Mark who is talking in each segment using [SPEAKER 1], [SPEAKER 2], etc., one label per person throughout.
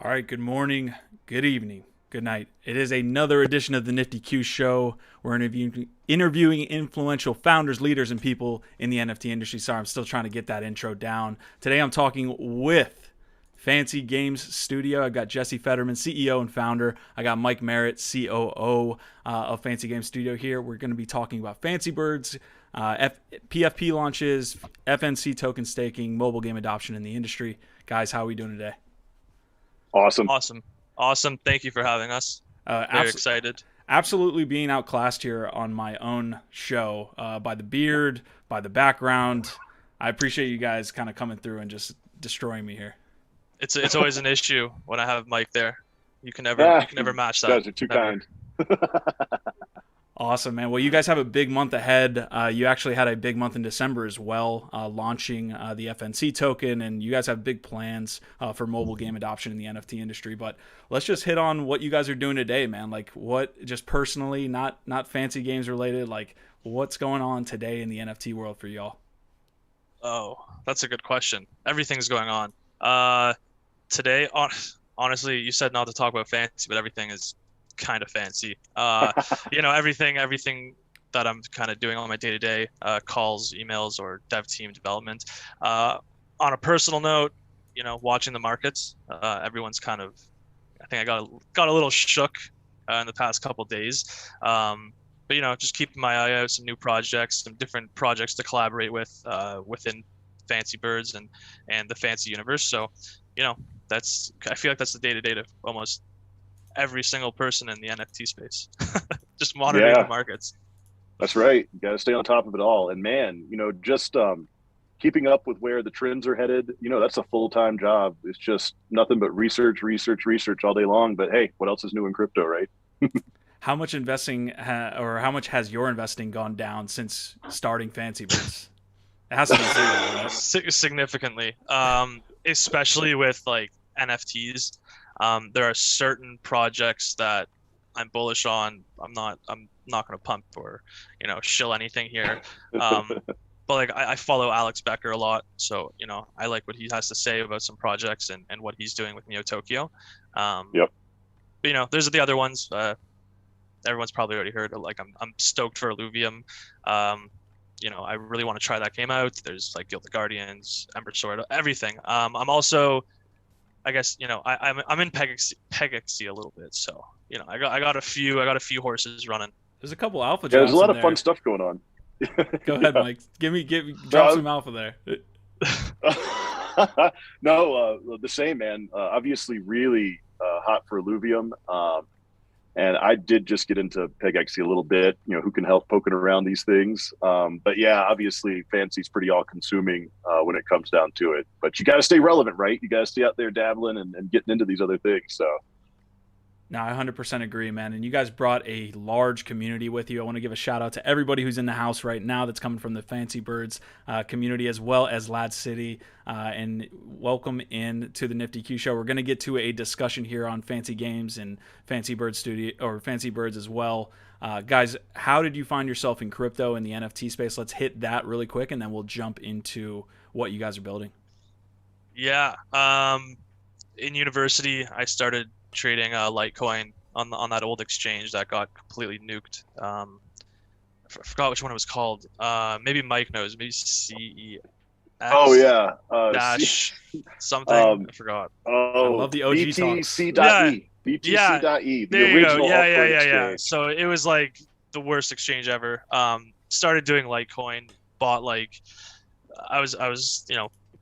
[SPEAKER 1] All right, good morning, good evening, good night. It is another edition of the Nifty Q Show. We're interviewing influential founders, leaders, and people in the NFT industry. Sorry, I'm still trying to get that intro down. Today I'm talking with Fancy Games Studio. I've got Jesse Fetterman, CEO and founder. I got Mike Merritt, COO of Fancy Games Studio here. We're going to be talking about Fancy Birds, PFP launches, FNC token staking, mobile game adoption in the industry. Guys, how are we doing today?
[SPEAKER 2] Awesome.
[SPEAKER 3] Awesome. Thank you for having us. Very excited.
[SPEAKER 1] Absolutely being outclassed here on my own show by the beard, by the background. I appreciate you guys kind of coming through and just destroying me here.
[SPEAKER 3] It's always an issue when I have Mike there. You can never match that.
[SPEAKER 2] You guys are too kind.
[SPEAKER 1] Awesome, man. Well, you guys have a big month ahead. You actually had a big month in December as well, launching the FNC token, and you guys have big plans for mobile game adoption in the NFT industry. But let's just hit on what you guys are doing today, man. Like, what, just personally, not fancy games related, like what's going on today in the NFT world for y'all?
[SPEAKER 3] Oh, that's a good question. Everything's going on. Today, honestly, you said not to talk about fancy, but everything is kind of fancy. Everything that I'm kind of doing on my day-to-day calls, emails, or dev team development. On a personal note, watching the markets, everyone's kind of, I think I got a little shook in the past couple of days. But just keeping my eye out, some new projects, some different projects to collaborate with within Fancy Birds and the Fancy universe. So, I feel like that's the day-to-day of almost every single person in the NFT space. Just monitoring the markets.
[SPEAKER 2] That's right. You got to stay on top of it all. And man, just keeping up with where the trends are headed, that's a full-time job. It's just nothing but research all day long. But hey, what else is new in crypto, right?
[SPEAKER 1] How much investing or how much has your investing gone down since starting Fancy Birds? It has to be zero, right?
[SPEAKER 3] Significantly, especially with like NFTs. There are certain projects that I'm bullish on. I'm not going to pump or shill anything here. But like I follow Alex Becker a lot, so I like what he has to say about some projects and what he's doing with Neo Tokyo.
[SPEAKER 2] Yep.
[SPEAKER 3] But, there's the other ones. Everyone's probably already heard. Like I'm stoked for Illuvium. I really want to try that game out. There's like Guild of Guardians, Ember Sword, everything. I'm also, I guess, I'm in PegXC a little bit, so I got a few horses running.
[SPEAKER 1] There's a couple alpha.
[SPEAKER 2] Yeah, there's a lot of fun stuff going on.
[SPEAKER 1] Go ahead, Mike. Drop some alpha there.
[SPEAKER 2] No, the same, man. Obviously, really hot for Illuvium. And I did just get into PegXC a little bit, who can help poking around these things. But yeah, obviously Fancy's pretty all consuming when it comes down to it. But you got to stay relevant, right? You got to stay out there dabbling and getting into these other things. So.
[SPEAKER 1] No, I 100% agree, man. And you guys brought a large community with you. I want to give a shout out to everybody who's in the house right now that's coming from the Fancy Birds community, as well as LADZ City. And welcome in to the Nifty Q Show. We're going to get to a discussion here on Fancy Games and Fancy Birds Studio, or Fancy Birds as well. Guys, how did you find yourself in crypto and the NFT space? Let's hit that really quick, and then we'll jump into what you guys are building.
[SPEAKER 3] Yeah. In university, I started trading Litecoin on that old exchange that got completely nuked. I forgot which one it was called. Maybe Mike knows. Maybe CEX.
[SPEAKER 2] Oh yeah.
[SPEAKER 3] Dash something. I forgot.
[SPEAKER 1] I love the OG
[SPEAKER 2] BTC.E.
[SPEAKER 1] talks.
[SPEAKER 2] BTC.E. The
[SPEAKER 3] there you go.
[SPEAKER 2] original
[SPEAKER 3] Yeah. So it was like the worst exchange ever. Started doing Litecoin. Bought like I was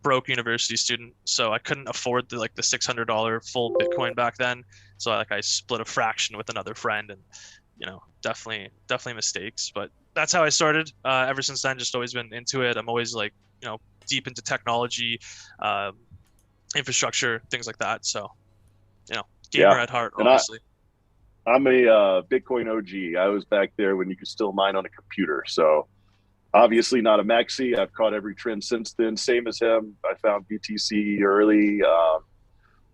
[SPEAKER 3] broke university student, so I couldn't afford the $600 full Bitcoin back then. So I split a fraction with another friend, and definitely mistakes. But that's how I started. Ever since then, just always been into it. I'm always deep into technology, infrastructure, things like that. So gamer at heart, obviously.
[SPEAKER 2] I'm a Bitcoin OG. I was back there when you could still mine on a computer. So. Obviously not a maxi. I've caught every trend since then. Same as him. I found BTC early.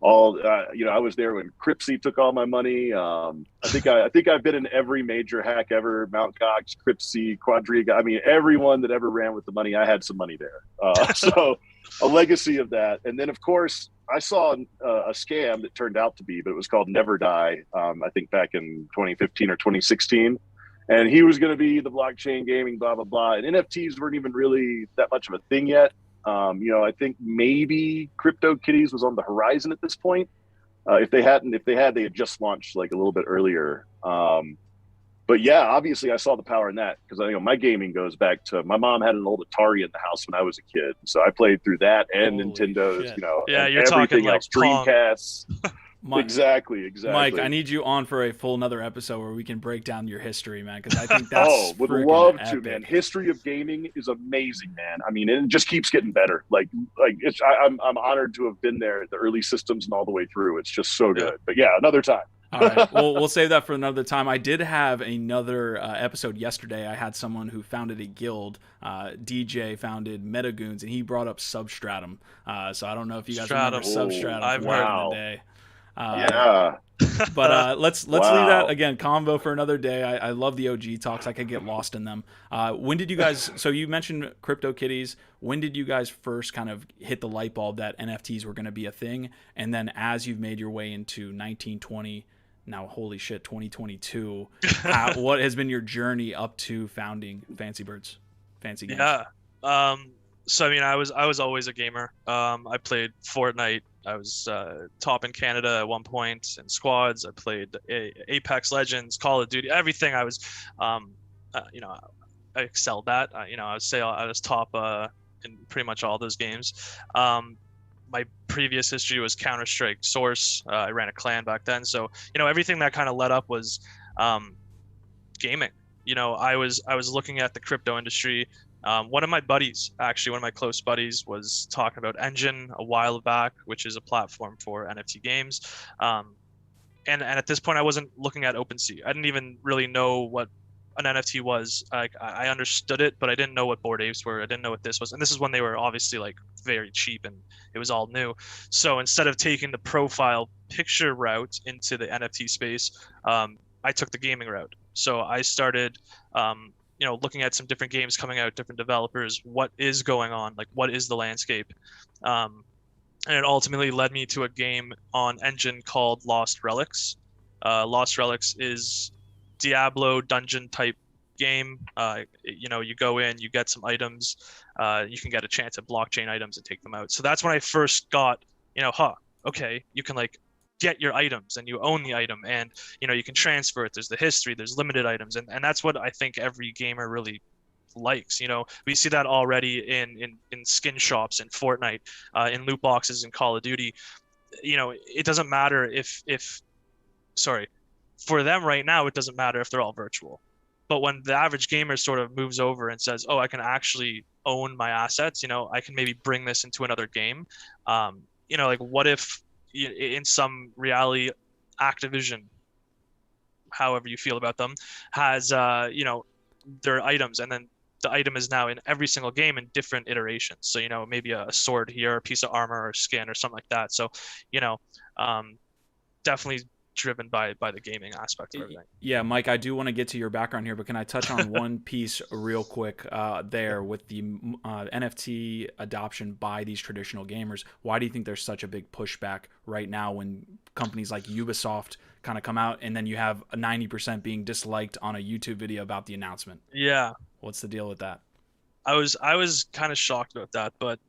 [SPEAKER 2] I was there when Cryptsy took all my money. I think I've been in every major hack ever. Mt. Gox, Cryptsy, Quadriga. I mean, everyone that ever ran with the money. I had some money there. So a legacy of that. And then, of course, I saw a scam that turned out to be, but it was called Never Die. I think back in 2015 or 2016, and he was going to be the blockchain gaming, blah blah blah. And NFTs weren't even really that much of a thing yet. I think maybe CryptoKitties was on the horizon at this point. If they had, they had just launched like a little bit earlier. But yeah, obviously I saw the power in that because my gaming goes back to my mom had an old Atari in the house when I was a kid, so I played through that and
[SPEAKER 1] Holy
[SPEAKER 2] Nintendo's,
[SPEAKER 1] shit.
[SPEAKER 3] Yeah,
[SPEAKER 2] and
[SPEAKER 3] you're
[SPEAKER 2] everything
[SPEAKER 3] talking like
[SPEAKER 2] else, Dreamcasts. Exactly.
[SPEAKER 1] Mike, I need you on for a full another episode where we can break down your history, man, because I think that's
[SPEAKER 2] would
[SPEAKER 1] freaking
[SPEAKER 2] love to,
[SPEAKER 1] epic.
[SPEAKER 2] man. History of gaming is amazing, man. I mean, it just keeps getting better. I'm honored to have been there at the early systems and all the way through. It's just so good. But yeah, another time.
[SPEAKER 1] All right. Well, we'll save that for another time. I did have another episode yesterday. I had someone who founded a guild. DJ founded Metagoons, and he brought up Substratum. So I don't know if you guys remember Substratum.
[SPEAKER 3] I've
[SPEAKER 1] back
[SPEAKER 3] heard
[SPEAKER 1] in the day.
[SPEAKER 2] Yeah.
[SPEAKER 1] But let's leave that again convo for another day. I love the OG talks. I could get lost in them. When did you guys? So you mentioned CryptoKitties. When did you guys first kind of hit the light bulb that NFTs were going to be a thing? And then as you've made your way into 1920. Now, holy shit, 2022. What has been your journey up to founding Fancy Birds, Fancy Games?
[SPEAKER 3] Yeah. So I mean, I was always a gamer. I played Fortnite. I was top in Canada at one point in squads. I played Apex Legends, Call of Duty, everything. I was, I excelled at. I would say I was top in pretty much all those games. My previous history was Counter-Strike Source. I ran a clan back then, so everything that kind of led up was gaming. I was looking at the crypto industry. One of my close buddies, was talking about Engine a while back, which is a platform for NFT games. And at this point, I wasn't looking at OpenSea. I didn't even really know what an NFT was. I understood it, but I didn't know what Bored Apes were. I didn't know what this was. And this is when they were obviously like very cheap and it was all new. So instead of taking the profile picture route into the NFT space, I took the gaming route. So I started, looking at some different games coming out, different developers, what is going on, like what is the landscape. And it ultimately led me to a game on Engine called Lost Relics. Lost Relics is Diablo dungeon type game. You go in, you get some items, you can get a chance at blockchain items and take them out. So that's when I first got, okay, you can like get your items and you own the item and you can transfer it. There's the history, there's limited items, and that's what I think every gamer really likes. We see that already in skin shops in Fortnite, in loot boxes in Call of Duty. It doesn't matter for them right now, it doesn't matter if they're all virtual. But when the average gamer sort of moves over and says, oh, I can actually own my assets, I can maybe bring this into another game. Like what if in some reality Activision, however you feel about them, has, their items, and then the item is now in every single game in different iterations. So, maybe a sword here, a piece of armor or skin or something like that. So, definitely driven by the gaming aspect of everything.
[SPEAKER 1] Yeah, Mike, I do want to get to your background here, but can I touch on one piece real quick there with the NFT adoption by these traditional gamers? Why do you think there's such a big pushback right now when companies like Ubisoft kind of come out and then you have a 90% being disliked on a YouTube video about the announcement?
[SPEAKER 3] Yeah.
[SPEAKER 1] What's the deal with that?
[SPEAKER 3] I was kind of shocked about that, but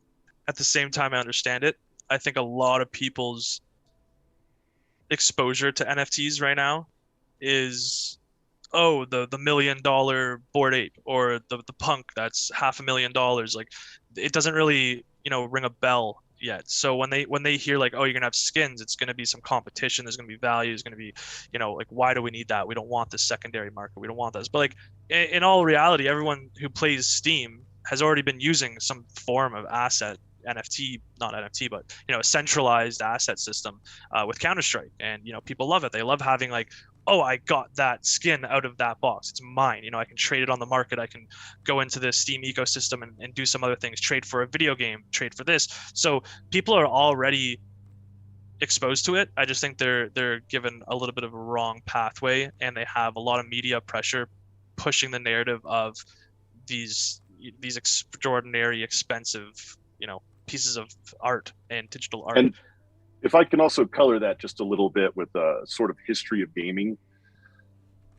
[SPEAKER 3] at the same time, I understand it. I think a lot of people's exposure to NFTs right now is the $1 million Bored Ape or the punk that's $500,000. Like it doesn't really ring a bell yet. So when they hear like, oh, you're gonna have skins, it's gonna be some competition, there's gonna be value, there's gonna be like, why do we need that? We don't want this secondary market, we don't want this. But like in all reality, everyone who plays Steam has already been using some form of asset, NFT, not NFT, but a centralized asset system with Counter-Strike, and people love it. They love having like, oh, I got that skin out of that box, it's mine. I can trade it on the market, I can go into the Steam ecosystem and do some other things, trade for a video game, trade for this. So people are already exposed to it. I just think they're given a little bit of a wrong pathway, and they have a lot of media pressure pushing the narrative of these extraordinary expensive pieces of art and digital art.
[SPEAKER 2] And if I can also color that just a little bit with a sort of history of gaming,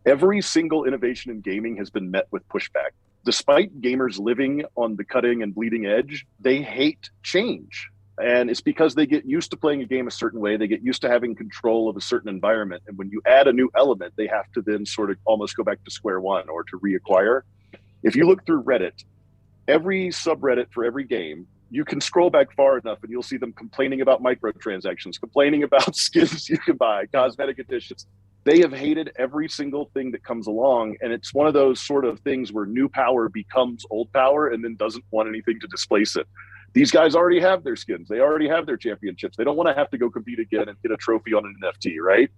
[SPEAKER 2] every single innovation in gaming has been met with pushback. Despite gamers living on the cutting and bleeding edge, they hate change. And it's because they get used to playing a game a certain way. They get used to having control of a certain environment. And when you add a new element, they have to then sort of almost go back to square one or to reacquire. If you look through Reddit, every subreddit for every game, you can scroll back far enough and you'll see them complaining about microtransactions, complaining about skins you can buy, cosmetic additions. They have hated every single thing that comes along. And it's one of those sort of things where new power becomes old power and then doesn't want anything to displace it. These guys already have their skins. They already have their championships. They don't want to have to go compete again and get a trophy on an NFT, right?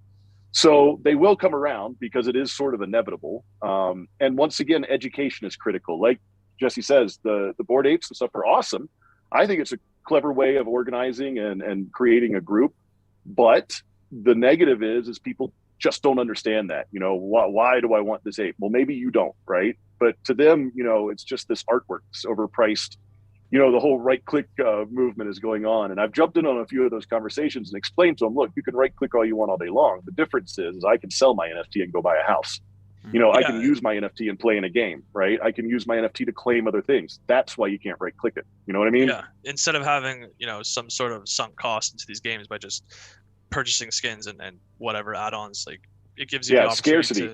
[SPEAKER 2] So they will come around because it is sort of inevitable. And once again, education is critical. Like Jesse says, the Bored Apes and stuff are awesome. I think it's a clever way of organizing and creating a group. But the negative is people just don't understand that. You know, why do I want this ape? Well, maybe you don't, right? But to them, you know, it's just this artwork, it's overpriced. You know, the whole right-click movement is going on. And I've jumped in on a few of those conversations and explained to them, look, you can right-click all you want all day long. The difference is I can sell my NFT and go buy a house. You know, I can use my NFT and play in a game, right? I can use my NFT to claim other things. That's why you can't right-click it. You know what I mean?
[SPEAKER 3] Yeah. Instead of having, you know, some sort of sunk cost into these games by just purchasing skins and whatever add-ons, like it gives you the opportunity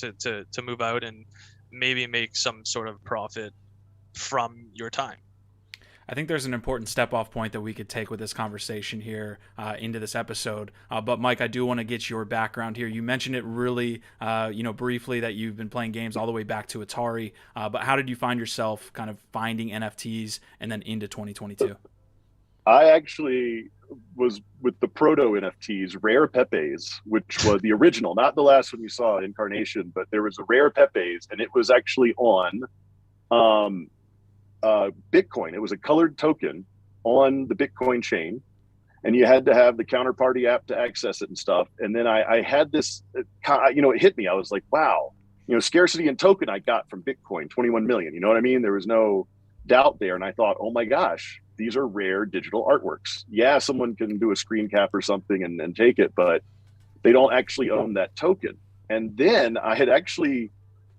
[SPEAKER 3] to move out and maybe make some sort of profit from your time.
[SPEAKER 1] I think there's an important step-off point that we could take with this conversation here into this episode. But Mike, I do want to get your background here. You mentioned it really, briefly that you've been playing games all the way back to Atari. But how did you find yourself kind of finding NFTs and then into 2022?
[SPEAKER 2] I actually was with the proto NFTs, Rare Pepes, which was the original, not the last one you saw, Incarnation, but there was a Rare Pepes, and it was actually on Bitcoin. It was a colored token on the Bitcoin chain, and you had to have the counterparty app to access it and stuff. And then I had this, it hit me. I was like, wow, scarcity and token I got from Bitcoin, 21 million. You know what I mean? There was no doubt there. And I thought, oh my gosh, these are rare digital artworks. Yeah, someone can do a screen cap or something and take it, but they don't actually own that token. And then I had actually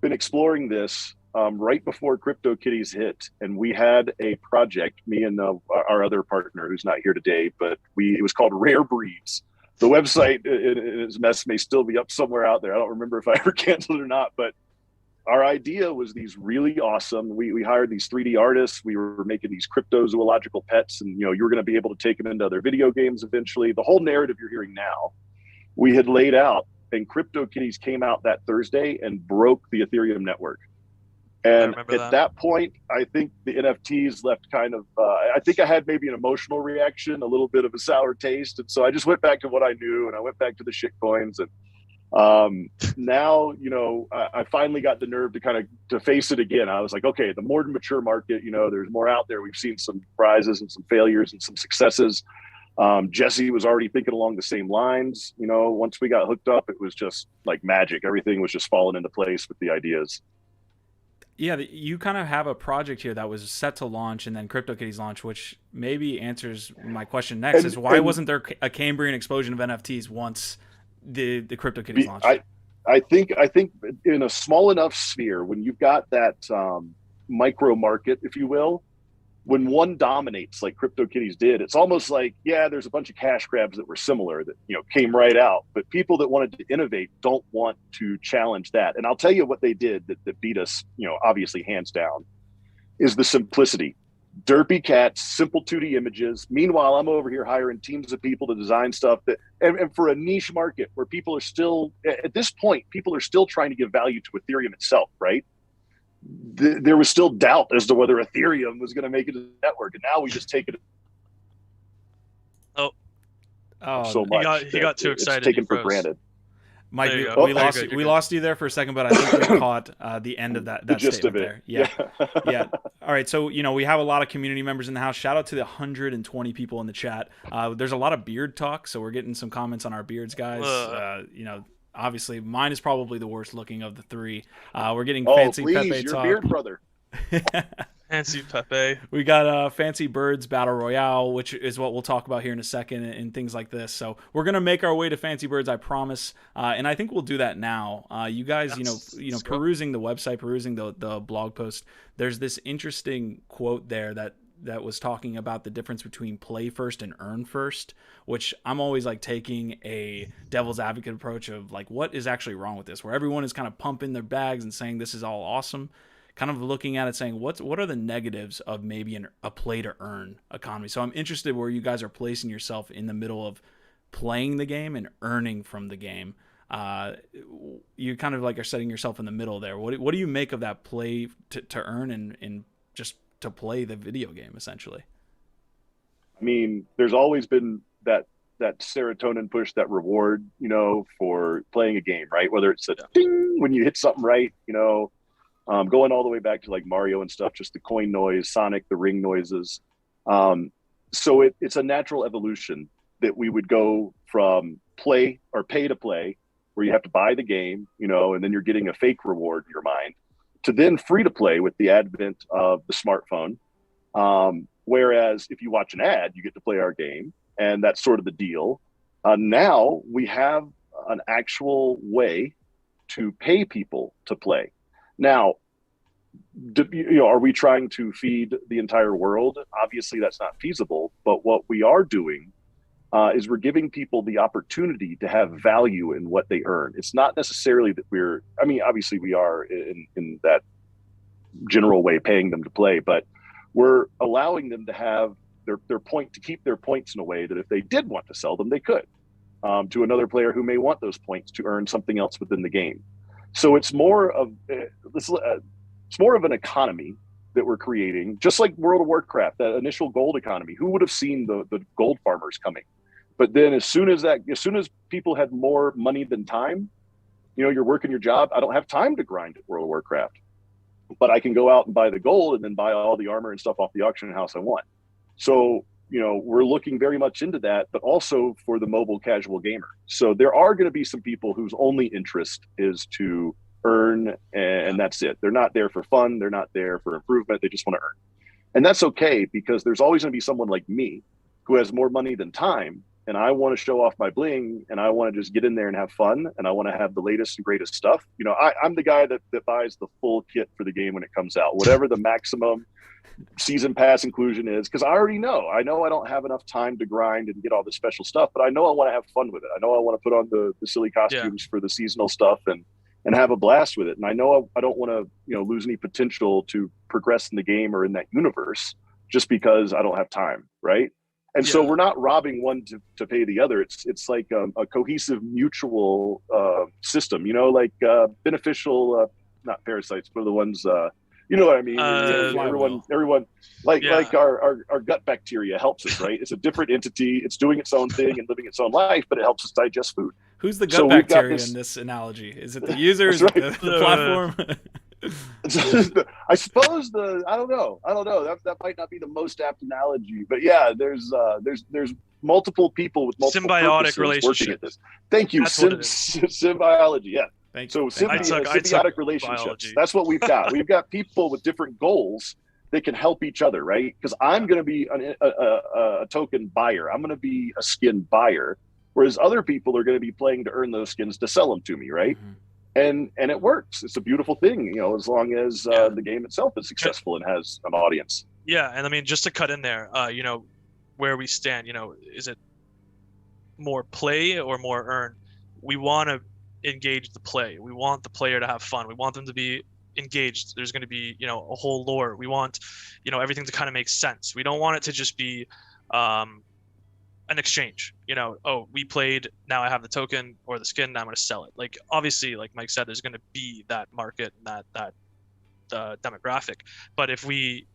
[SPEAKER 2] been exploring this right before CryptoKitties hit, and we had a project, me and our other partner who's not here today, but it was called Rare Breeds. The website in its mess may still be up somewhere out there. I don't remember if I ever canceled it or not, but our idea was these really awesome, we hired these 3D artists. We were making these cryptozoological pets, and you were going to be able to take them into other video games eventually. The whole narrative you're hearing now, we had laid out, and CryptoKitties came out that Thursday and broke the Ethereum network. And at that point, I think the NFTs left kind of, I think I had maybe an emotional reaction, a little bit of a sour taste. And so I just went back to what I knew, and I went back to the shit coins. And now, I finally got the nerve to face it again. I was like, okay, the more mature market, there's more out there. We've seen some prizes and some failures and some successes. Jesse was already thinking along the same lines. Once we got hooked up, it was just like magic. Everything was just falling into place with the ideas.
[SPEAKER 1] Yeah, you kind of have a project here that was set to launch, and then CryptoKitties launch, which maybe answers my question next: is why wasn't there a Cambrian explosion of NFTs once the CryptoKitties launched?
[SPEAKER 2] I think in a small enough sphere, when you've got that micro market, if you will, when one dominates like CryptoKitties did, it's almost like, yeah, there's a bunch of cash grabs that were similar that came right out, but people that wanted to innovate don't want to challenge that. And I'll tell you what they did that beat us, obviously hands down, is the simplicity. Derpy cats, simple 2D images. Meanwhile, I'm over here hiring teams of people to design stuff and for a niche market where people are still, at this point, people are still trying to give value to Ethereum itself, right? There was still doubt as to whether Ethereum was going to make it to the network, and now we just take it. So much.
[SPEAKER 3] He got too excited.
[SPEAKER 2] It's taken for granted.
[SPEAKER 1] Mike, we lost you there for a second, but I think we caught the end of that
[SPEAKER 2] gist of it.
[SPEAKER 1] There. Yeah. All right, so we have a lot of community members in the house. Shout out to the 120 people in the chat. There's a lot of beard talk, so we're getting some comments on our beards, guys. Obviously, mine is probably the worst looking of the three. We're getting fancy
[SPEAKER 2] please,
[SPEAKER 1] Pepe
[SPEAKER 2] your
[SPEAKER 1] talk.
[SPEAKER 2] beard brother.
[SPEAKER 3] Fancy Pepe.
[SPEAKER 1] We got Fancy Birds Battle Royale, which is what we'll talk about here in a second, and things like this. So we're gonna make our way to Fancy Birds, I promise. And I think we'll do that now. You guys,
[SPEAKER 3] Yes.
[SPEAKER 1] perusing the website, perusing the blog post. There's this interesting quote there that was talking about the difference between play first and earn first, which I'm always like taking a devil's advocate approach of like, what is actually wrong with this, where everyone is kind of pumping their bags and saying this is all awesome, kind of looking at it saying what are the negatives of maybe a play to earn economy. So I'm interested where you guys are placing yourself in the middle of playing the game and earning from the game. You kind of like are setting yourself in the middle there. What do you make of that play to earn and just to play the video game essentially?
[SPEAKER 2] I mean, there's always been that serotonin push, that reward, for playing a game, right? Whether it's a ding when you hit something right, going all the way back to like Mario and stuff, just the coin noise, Sonic, the ring noises. So it's a natural evolution that we would go from play or pay to play, where you have to buy the game, and then you're getting a fake reward in your mind, to then free to play with the advent of the smartphone. Whereas if you watch an ad, you get to play our game, and that's sort of the deal. Now we have an actual way to pay people to play. Now, are we trying to feed the entire world? Obviously, that's not feasible. But what we are doing is we're giving people the opportunity to have value in what they earn. It's not necessarily that obviously we are in that general way paying them to play, but we're allowing them to have their point, to keep their points in a way that if they did want to sell them, they could to another player who may want those points to earn something else within the game. So it's more of an economy that we're creating, just like World of Warcraft, that initial gold economy. Who would have seen the gold farmers coming? But then as soon as people had more money than time, you're working your job. I don't have time to grind at World of Warcraft, but I can go out and buy the gold and then buy all the armor and stuff off the auction house I want. So, we're looking very much into that, but also for the mobile casual gamer. So there are going to be some people whose only interest is to earn, and that's it. They're not there for fun. They're not there for improvement. They just want to earn. And that's okay, because there's always going to be someone like me who has more money than time, and I want to show off my bling, and I want to just get in there and have fun, and I want to have the latest and greatest stuff. I'm the guy that buys the full kit for the game when it comes out, whatever the maximum season pass inclusion is, because I know I don't have enough time to grind and get all the special stuff, but I know I want to have fun with it. I know I want to put on the silly costumes for the seasonal stuff and have a blast with it. And I know I don't want to lose any potential to progress in the game or in that universe just because I don't have time, right? And so we're not robbing one to pay the other. It's like a cohesive mutual system, like beneficial, not parasites, but the ones, you know what I mean? Everyone like our gut bacteria helps us, right? It's a different entity. It's doing its own thing and living its own life, but it helps us digest food.
[SPEAKER 1] Who's the gut bacteria in this analogy? Is it the user? Is it the platform?
[SPEAKER 2] I suppose I don't know. That might not be the most apt analogy, but yeah, there's multiple people with multiple
[SPEAKER 3] symbiotic relationships.
[SPEAKER 2] Working at this. Thank you, symbiology. Yeah.
[SPEAKER 1] Thank
[SPEAKER 2] you. So symbiotic relationships.
[SPEAKER 3] Biology.
[SPEAKER 2] That's what we've got. We've got people with different goals that can help each other, right? Because I'm going to be a token buyer. I'm going to be a skin buyer, whereas other people are going to be playing to earn those skins to sell them to me, right? Mm-hmm. And it works. It's a beautiful thing, as long as the game itself is successful and has an audience.
[SPEAKER 3] Yeah, and I mean, just to cut in there, where we stand, is it more play or more earn? We want to engage the play. We want the player to have fun. We want them to be engaged. There's going to be, a whole lore. We want, everything to kind of make sense. We don't want it to just be an exchange. We played, now I have the token or the skin, now I'm going to sell it. Like, obviously, like Mike said, there's going to be that market and that demographic. But if we,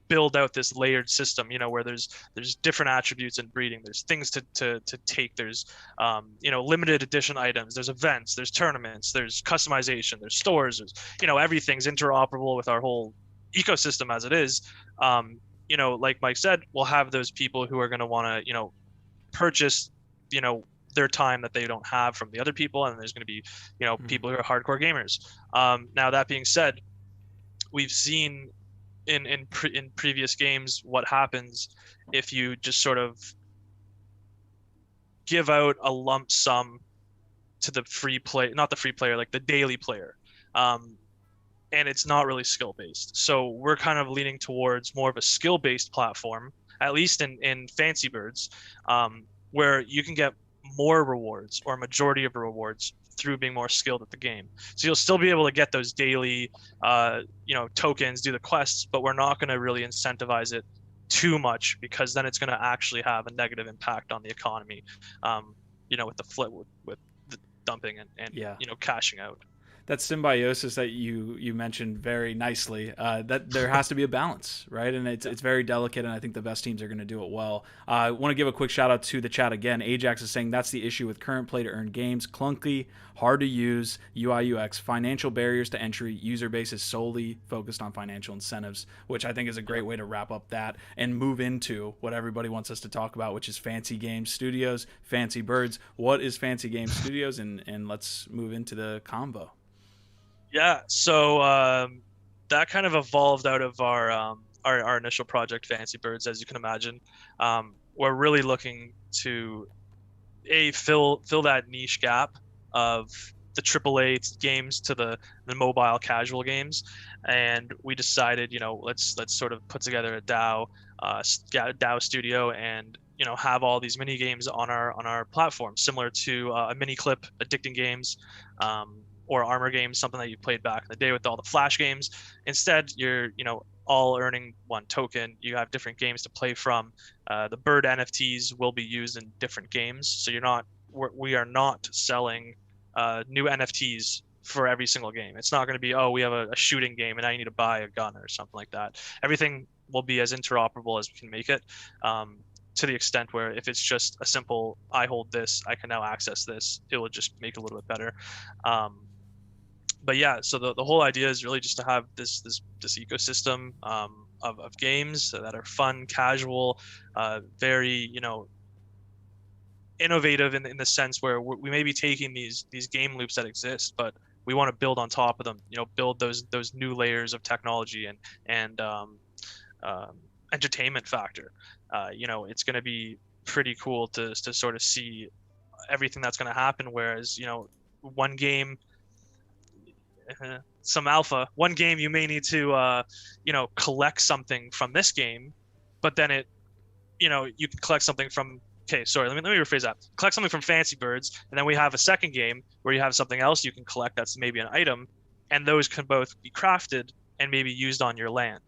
[SPEAKER 3] build out this layered system, where there's different attributes in breeding, there's things to take, there's limited edition items, there's events, there's tournaments, there's customization, there's stores, there's everything's interoperable with our whole ecosystem as it is. Like Mike said, we'll have those people who are going to want to purchase their time that they don't have from the other people, and there's going to be people who are hardcore gamers. Now that being said, we've seen in previous games, what happens if you just sort of give out a lump sum to the free play, not the free player, like the daily player. And it's not really skill based. So we're kind of leaning towards more of a skill based platform, at least in Fancy Birds, where you can get more rewards or a majority of rewards through being more skilled at the game. So you'll still be able to get those daily, tokens, do the quests, but we're not going to really incentivize it too much, because then it's going to actually have a negative impact on the economy. With the flip, with the dumping and
[SPEAKER 1] Yeah.
[SPEAKER 3] cashing out.
[SPEAKER 1] That symbiosis that you mentioned very nicely, that there has to be a balance, right? And it's very delicate, and I think the best teams are going to do it well. I want to give a quick shout out to the chat again. Ajax is saying that's the issue with current play-to-earn games: clunky, hard to use, UI UX, financial barriers to entry, user base is solely focused on financial incentives, which I think is a great way to wrap up that and move into what everybody wants us to talk about, which is Fancy Game Studios, Fancy Birds. What is Fancy Game Studios? And let's move into the convo.
[SPEAKER 3] Yeah, so that kind of evolved out of our initial project, Fancy Birds, as you can imagine. We're really looking to fill that niche gap of the AAA games to the mobile casual games, and we decided, let's sort of put together a DAO studio, and have all these mini games on our platform, similar to a mini clip, addicting games. Or armor games, something that you played back in the day with all the Flash games. Instead, you're all earning one token. You have different games to play from. The bird NFTs will be used in different games, so we are not selling new NFTs for every single game. It's not going to be, we have a shooting game and now you need to buy a gun or something like that. Everything will be as interoperable as we can make it. To the extent where if it's just a simple, I hold this, I can now access this, it will just make it a little bit better. But yeah, so the whole idea is really just to have this ecosystem of games that are fun, casual, very innovative in the sense where we may be taking these game loops that exist, but we want to build on top of them. Build those new layers of technology and entertainment factor. It's going to be pretty cool to sort of see everything that's going to happen. Whereas one game. One game you may need to collect something from this game, but then you can collect something from let me rephrase that. Collect something from Fancy Birds, and then we have a second game where you have something else you can collect that's maybe an item, and those can both be crafted and maybe used on your land.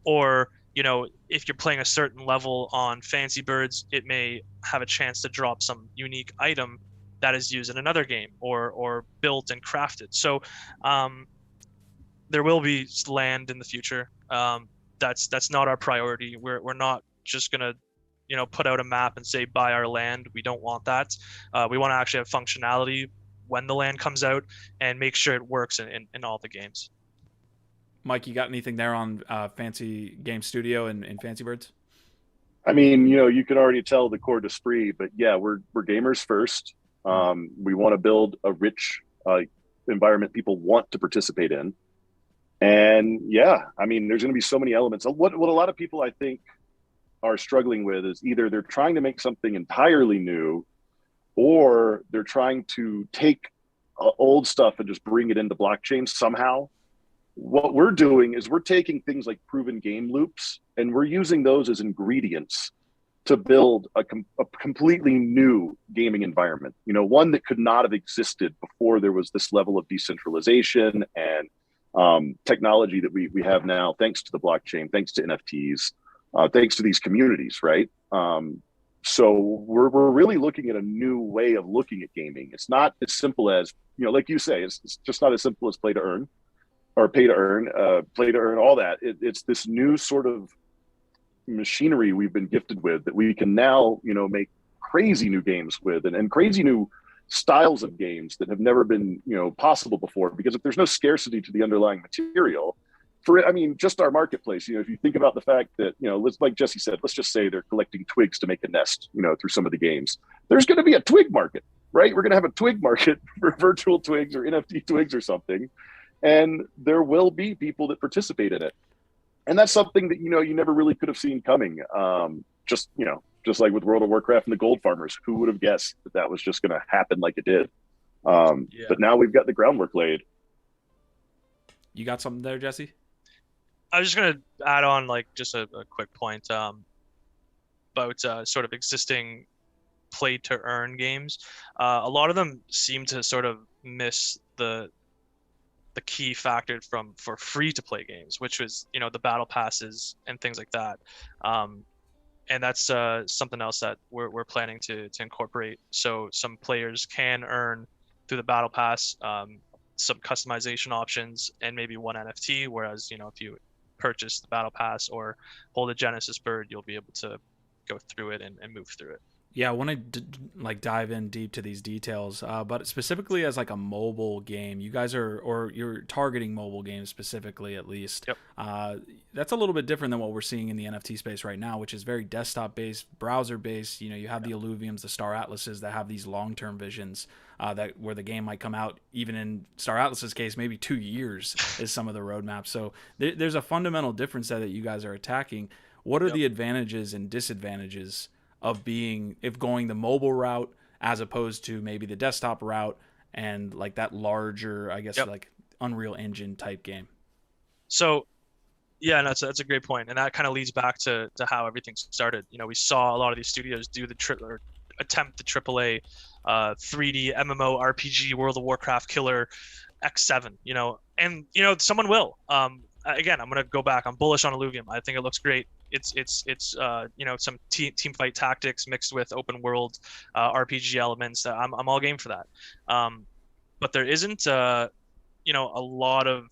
[SPEAKER 3] Or if you're playing a certain level on Fancy Birds, it may have a chance to drop some unique item that is used in another game or built and crafted. So there will be land in the future. That's not our priority. We're not just gonna put out a map and say buy our land. We don't want that. We want to actually have functionality when the land comes out and make sure it works in all the games.
[SPEAKER 1] Mike, you got anything there on Fancy Game Studio and Fancy Birds?
[SPEAKER 2] I mean, you can already tell the core d'esprit, but yeah, we're gamers first. We want to build a rich environment people want to participate in. And yeah, I mean, there's going to be so many elements. What a lot of people, I think, are struggling with is either they're trying to make something entirely new, or they're trying to take old stuff and just bring it into blockchain somehow. What we're doing is we're taking things like proven game loops and we're using those as ingredients to build a completely new gaming environment, one that could not have existed before there was this level of decentralization and technology that we have now, thanks to the blockchain, thanks to NFTs, thanks to these communities, right? So we're really looking at a new way of looking at gaming. It's not as simple as, like you say, it's just not as simple as play to earn, all that. It's this new sort of machinery we've been gifted with that we can now make crazy new games with and crazy new styles of games that have never been possible before, because if there's no scarcity to the underlying material just our marketplace, if you think about the fact that like Jesse said, let's just say they're collecting twigs to make a nest through some of the games, there's going to be a twig market, right? We're going to have a twig market for virtual twigs or NFT twigs or something, and there will be people that participate in it. and that's something that you never really could have seen coming. Just like with World of Warcraft and the Gold Farmers, who would have guessed that was just going to happen like it did? But now we've got the groundwork laid.
[SPEAKER 1] You got something there, Jesse?
[SPEAKER 3] I was just gonna add on like just a quick point about sort of existing play to earn games. A lot of them seem to sort of miss the key factor for free to play games, which was the battle passes and things like that. And that's something else that we're planning to incorporate. So some players can earn through the battle pass some customization options and maybe one NFT. Whereas if you purchase the battle pass or hold a Genesis bird, you'll be able to go through it and move through it.
[SPEAKER 1] Yeah, I want to dive in deep to these details, but specifically as like a mobile game, you guys you're targeting mobile games specifically, at least.
[SPEAKER 3] Yep.
[SPEAKER 1] That's a little bit different than what we're seeing in the NFT space right now, which is very desktop based, browser based. You have the Illuviums, the Star Atlases that have these long term visions where the game might come out, even in Star Atlas's case, maybe 2 years is some of the roadmaps. So there's a fundamental difference there that you guys are attacking. What are the advantages and disadvantages of going the mobile route as opposed to maybe the desktop route and like that larger, I guess, like Unreal Engine type game?
[SPEAKER 3] So yeah, that's a great point, and that kind of leads back to how everything started. We saw a lot of these studios do attempt the AAA 3D MMO RPG World of Warcraft killer X7, and someone will. Again, I'm gonna go back. I'm bullish on Illuvium. I think it looks great. It's some team fight tactics mixed with open world RPG elements. I'm all game for that. But there isn't a lot of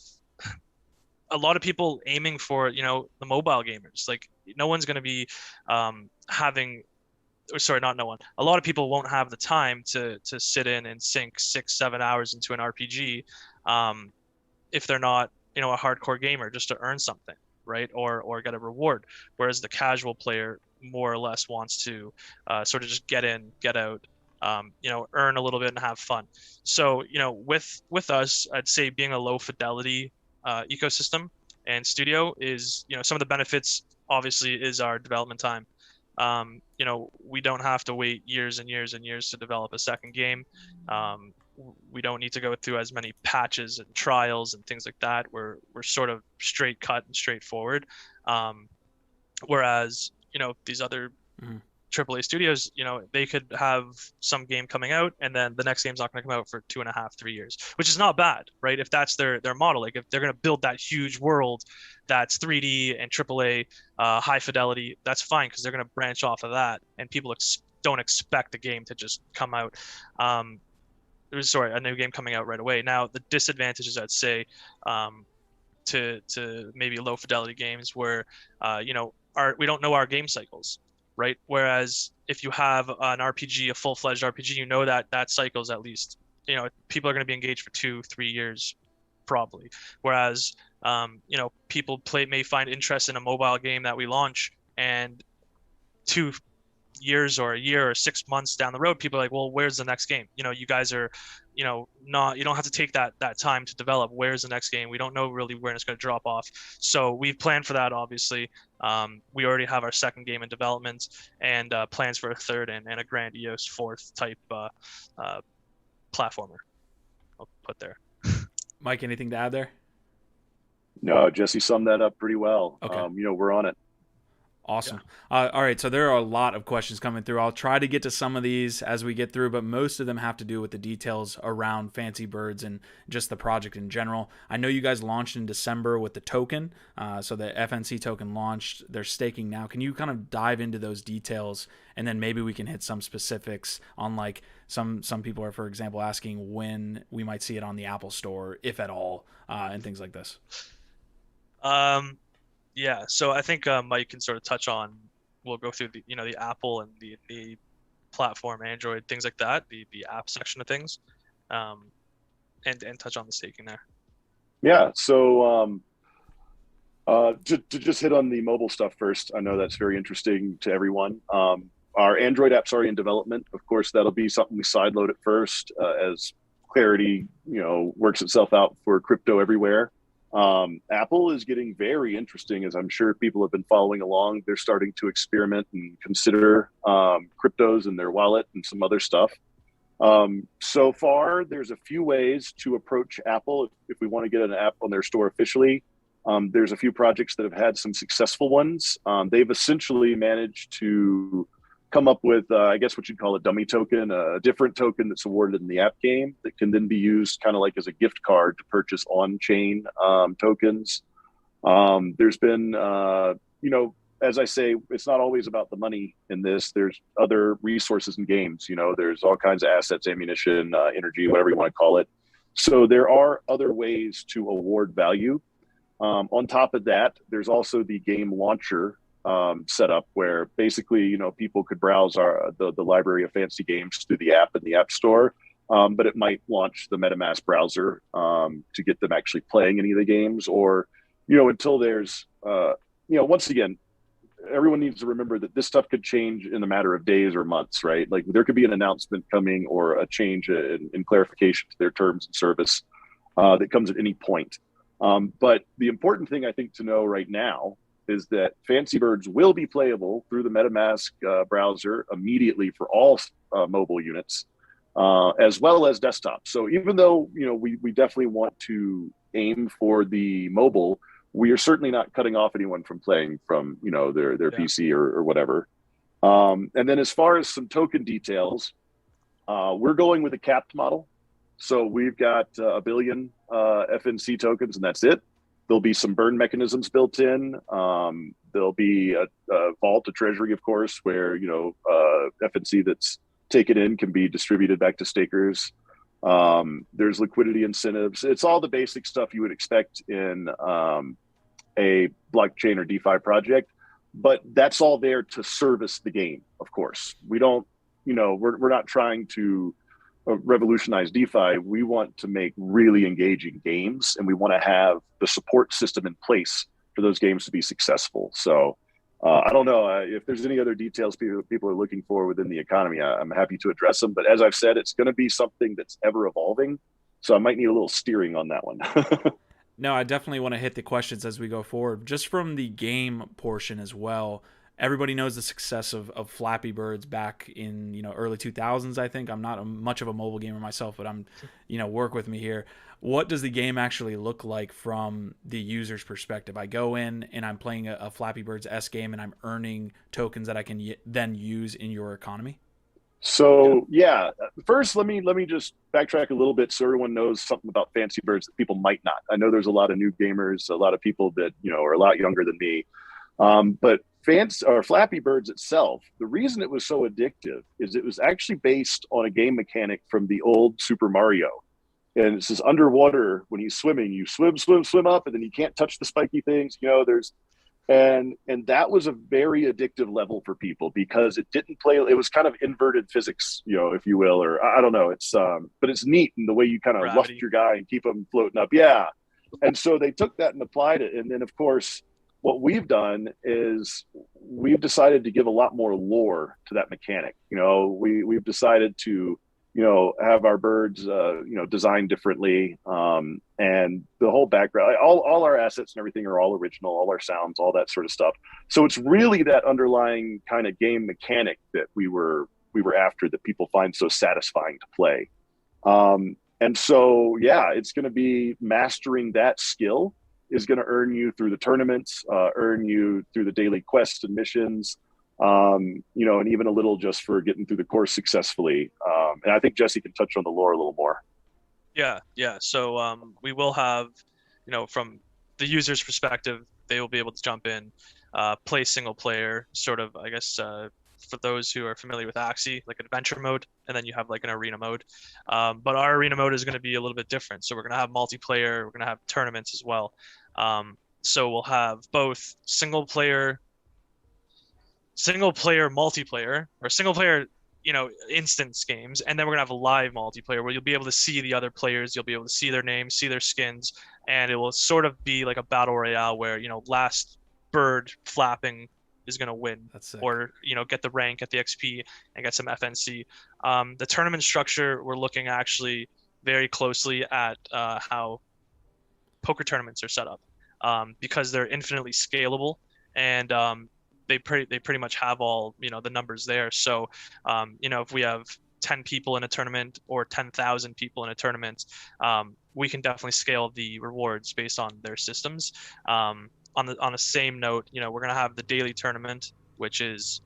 [SPEAKER 3] people aiming for the mobile gamers. Like no one's going to be not no one. A lot of people won't have the time to sit in and sink 6-7 hours into an RPG if they're not a hardcore gamer just to earn something, right? Or get a reward. Whereas the casual player more or less wants to sort of just get in, get out, earn a little bit and have fun. So, with us, I'd say being a low fidelity ecosystem and studio is, some of the benefits obviously is our development time. We don't have to wait years and years and years to develop a second game. We don't need to go through as many patches and trials and things like that. We're sort of straight cut and straightforward. Whereas, these other AAA studios, they could have some game coming out and then the next game's not going to come out for 2.5-3 years, which is not bad, right? If that's their model, like if they're going to build that huge world that's 3D and AAA high fidelity, that's fine because they're going to branch off of that, and people don't expect the game to just come out. A new game coming out right away. Now, the disadvantages, I'd say, to maybe low fidelity games where, we don't know our game cycles, right? Whereas if you have an RPG, a full-fledged RPG, that cycles at least, people are going to be engaged for 2-3 years, probably. Whereas, people may find interest in a mobile game that we launch, and 2 years or a year or 6 months down the road, people are like, well, where's the next game? You guys are, you don't have to take that time to develop. Where's the next game? We don't know really when it's going to drop off. So we've planned for that, obviously. We already have our second game in development and plans for a third and a grandiose fourth type platformer. I'll put there.
[SPEAKER 1] Mike, anything to add there?
[SPEAKER 2] No, Jesse summed that up pretty well.
[SPEAKER 1] Okay.
[SPEAKER 2] We're on it.
[SPEAKER 1] Awesome. Yeah. All right, so there are a lot of questions coming through. I'll try to get to some of these as we get through, but most of them have to do with the details around Fancy Birds and just the project in general. I know you guys launched in December with the token, so the FNC token launched. They're staking now. Can you kind of dive into those details, and then maybe we can hit some specifics on like some people are, for example, asking when we might see it on the Apple Store, if at all, and things like this.
[SPEAKER 3] Yeah, so I think Mike can sort of touch on. We'll go through the Apple and the platform, Android, things like that, the app section of things, and touch on the staking there.
[SPEAKER 2] Yeah. So to just hit on the mobile stuff first, I know that's very interesting to everyone. Our Android app's already in development. Of course, that'll be something we sideload at first as Clarity, works itself out for crypto everywhere. Apple is getting very interesting, as I'm sure people have been following along. They're starting to experiment and consider cryptos in their wallet and some other stuff. So far, there's a few ways to approach Apple if we want to get an app on their store officially. There's a few projects that have had some successful ones. They've essentially managed to come up with, I guess what you'd call a dummy token, a different token that's awarded in the app game that can then be used kind of like as a gift card to purchase on-chain tokens. There's been, as I say, it's not always about the money in this. There's other resources in games. There's all kinds of assets, ammunition, energy, whatever you want to call it. So there are other ways to award value. On top of that, there's also the game launcher setup where basically, people could browse the library of fancy games through the app in the App Store, but it might launch the MetaMask browser to get them actually playing any of the games, or, until there's, once again, everyone needs to remember that this stuff could change in a matter of days or months, right? Like there could be an announcement coming or a change in clarification to their terms and service that comes at any point. But the important thing I think to know right now is that Fancy Birds will be playable through the MetaMask browser immediately for all mobile units, as well as desktop. So even though, we definitely want to aim for the mobile, we are certainly not cutting off anyone from playing from, their PC or whatever. And then as far as some token details, we're going with a capped model. So we've got 1 billion FNC tokens, and that's it. There'll be some burn mechanisms built in. There'll be a vault, a treasury, of course, where FNC that's taken in can be distributed back to stakers. There's liquidity incentives. It's all the basic stuff you would expect in a blockchain or DeFi project, but that's all there to service the game. Of course, we don't. We're not trying to revolutionize DeFi. We want to make really engaging games, and we want to have the support system in place for those games to be successful. So I don't know if there's any other details people are looking for within the economy. I'm happy to address them, but as I've said, it's going to be something that's ever evolving. So I might need a little steering on that one.
[SPEAKER 1] No, I definitely want to hit the questions as we go forward. Just from the game portion as well, everybody knows the success of Flappy Birds back in early 2000s. I think I'm not much of a mobile gamer myself, but I'm work with me here. What does the game actually look like from the user's perspective? I go in and I'm playing a Flappy Birds S game, and I'm earning tokens that I can then use in your economy.
[SPEAKER 2] So first let me just backtrack a little bit so everyone knows something about Fancy Birds that people might not. I know there's a lot of new gamers, a lot of people that are a lot younger than me. But Flappy Birds itself, the reason it was so addictive is it was actually based on a game mechanic from the old Super Mario. And it says underwater, when he's swimming, you swim up, and then you can't touch the spiky things. And that was a very addictive level for people because it didn't play. It was kind of inverted physics, if you will, or I don't know. It's but it's neat in the way you kind of luft your guy and keep him floating up. Yeah. And so they took that and applied it. And then of course, what we've done is we've decided to give a lot more lore to that mechanic. We've decided to, have our birds, designed differently. And the whole background, all our assets and everything are all original, all our sounds, all that sort of stuff. So it's really that underlying kind of game mechanic that we were after, that people find so satisfying to play. And so, it's going to be mastering that skill is going to earn you through the tournaments, earn you through the daily quests and missions, and even a little just for getting through the course successfully. And I think Jesse can touch on the lore a little more.
[SPEAKER 3] Yeah. So we will have, from the user's perspective, they will be able to jump in, play single player, sort of, I guess, for those who are familiar with Axie, like adventure mode, and then you have like an arena mode. But our arena mode is going to be a little bit different. So we're going to have multiplayer, we're going to have tournaments as well. So we'll have both single player multiplayer, or single player, instance games, and then we're gonna have a live multiplayer where you'll be able to see the other players, you'll be able to see their names, see their skins, and it will sort of be like a battle royale where last bird flapping is going to win, or get the rank, get the XP, and get some FNC. The tournament structure, we're looking actually very closely at how poker tournaments are set up, because they're infinitely scalable, and they pretty much have all, the numbers there. So if we have 10 people in a tournament or 10,000 people in a tournament, we can definitely scale the rewards based on their systems. On the same note, we're gonna have the daily tournament, which is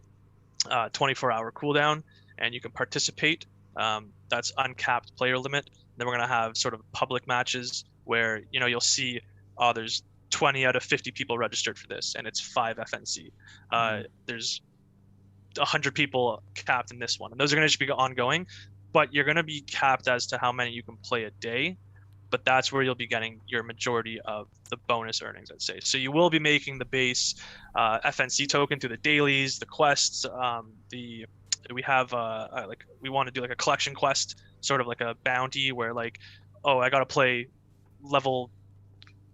[SPEAKER 3] 24-hour cooldown, and you can participate. That's uncapped player limit. Then we're gonna have sort of public matches where you'll see, oh, there's 20 out of 50 people registered for this, and it's 5 FNC. There's 100 people capped in this one, and those are going to just be ongoing, but you're going to be capped as to how many you can play a day. But that's where you'll be getting your majority of the bonus earnings, I'd say. So you will be making the base FNC token through the dailies, the quests. We have we want to do like a collection quest, sort of like a bounty where like, oh, I got to play level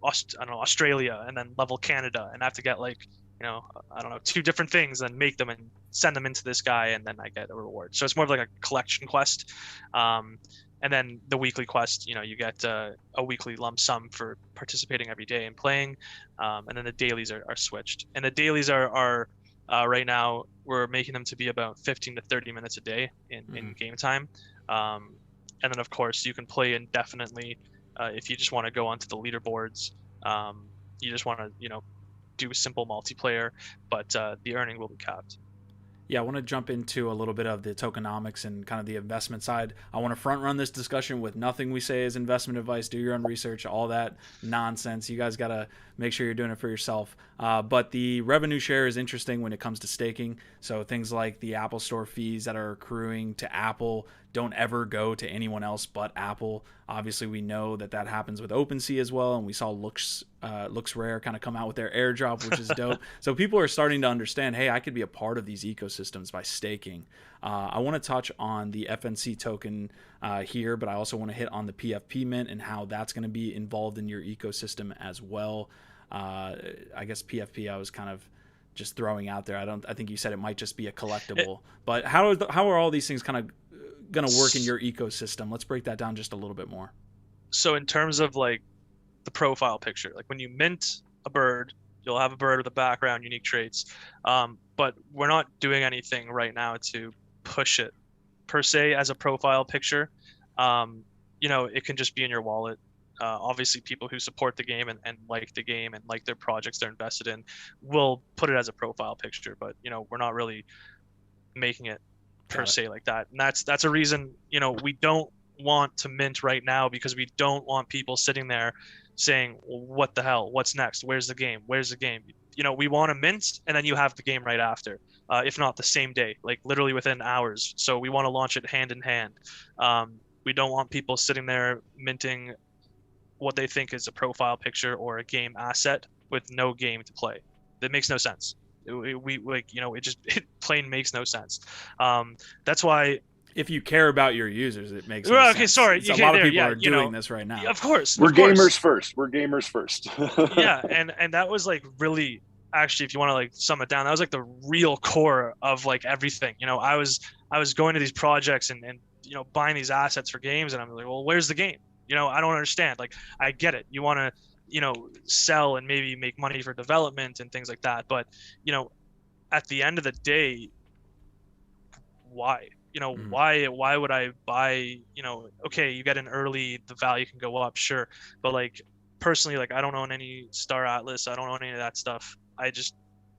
[SPEAKER 3] Australia and then level Canada, and I have to get like, I don't know, 2 different things and make them and send them into this guy, and then I get a reward. So it's more of like a collection quest. And then the weekly quest, you get a weekly lump sum for participating every day and playing. And then the dailies are switched. And the dailies are right now, we're making them to be about 15 to 30 minutes a day in game time. And then, of course, you can play indefinitely if you just want to go onto the leaderboards. You just want to, do simple multiplayer, but the earning will be capped.
[SPEAKER 1] Yeah, I want to jump into a little bit of the tokenomics and kind of the investment side. I want to front run this discussion with nothing we say is investment advice. Do your own research, all that nonsense. You guys got to make sure you're doing it for yourself. But the revenue share is interesting when it comes to staking. So things like the Apple Store fees that are accruing to Apple don't ever go to anyone else but Apple. Obviously, we know that happens with OpenSea as well, and we saw Looks Rare kind of come out with their airdrop, which is dope. So people are starting to understand, hey, I could be a part of these ecosystems by staking. I want to touch on the FNC token here, but I also want to hit on the PFP mint and how that's going to be involved in your ecosystem as well. I guess PFP I was kind of just throwing out there. I think you said it might just be a collectible, but how are all these things kind of going to work in your ecosystem? Let's break that down just a little bit more.
[SPEAKER 3] So in terms of like the profile picture, like when you mint a bird, you'll have a bird with a background, unique traits. But we're not doing anything right now to push it per se as a profile picture. It can just be in your wallet. Obviously people who support the game and like the game and like their projects they're invested in will put it as a profile picture, but we're not really making it per se like that. And that's a reason, we don't want to mint right now, because we don't want people sitting there saying, well, what the hell, what's next, where's the game? We want to mint, and then you have the game right after, if not the same day, like literally within hours. So we want to launch it hand in hand. We don't want people sitting there minting what they think is a profile picture or a game asset with no game to play. That makes no sense. It plain makes no sense. That's why,
[SPEAKER 1] if you care about your users, it makes no sense.
[SPEAKER 3] Sorry,
[SPEAKER 1] a lot of people are doing this right now.
[SPEAKER 3] Of course,
[SPEAKER 2] we're gamers first.
[SPEAKER 3] Yeah, and that was like really, actually, if you want to like sum it down, that was like the real core of like everything. I was going to these projects and buying these assets for games, and I'm like, well, where's the game? I don't understand. Like, I get it. You want to sell and maybe make money for development and things like that, but at the end of the day, why why would I buy? Okay, you get in early, the value can go up, sure, but like personally, like I don't own any Star Atlas, I don't own any of that stuff.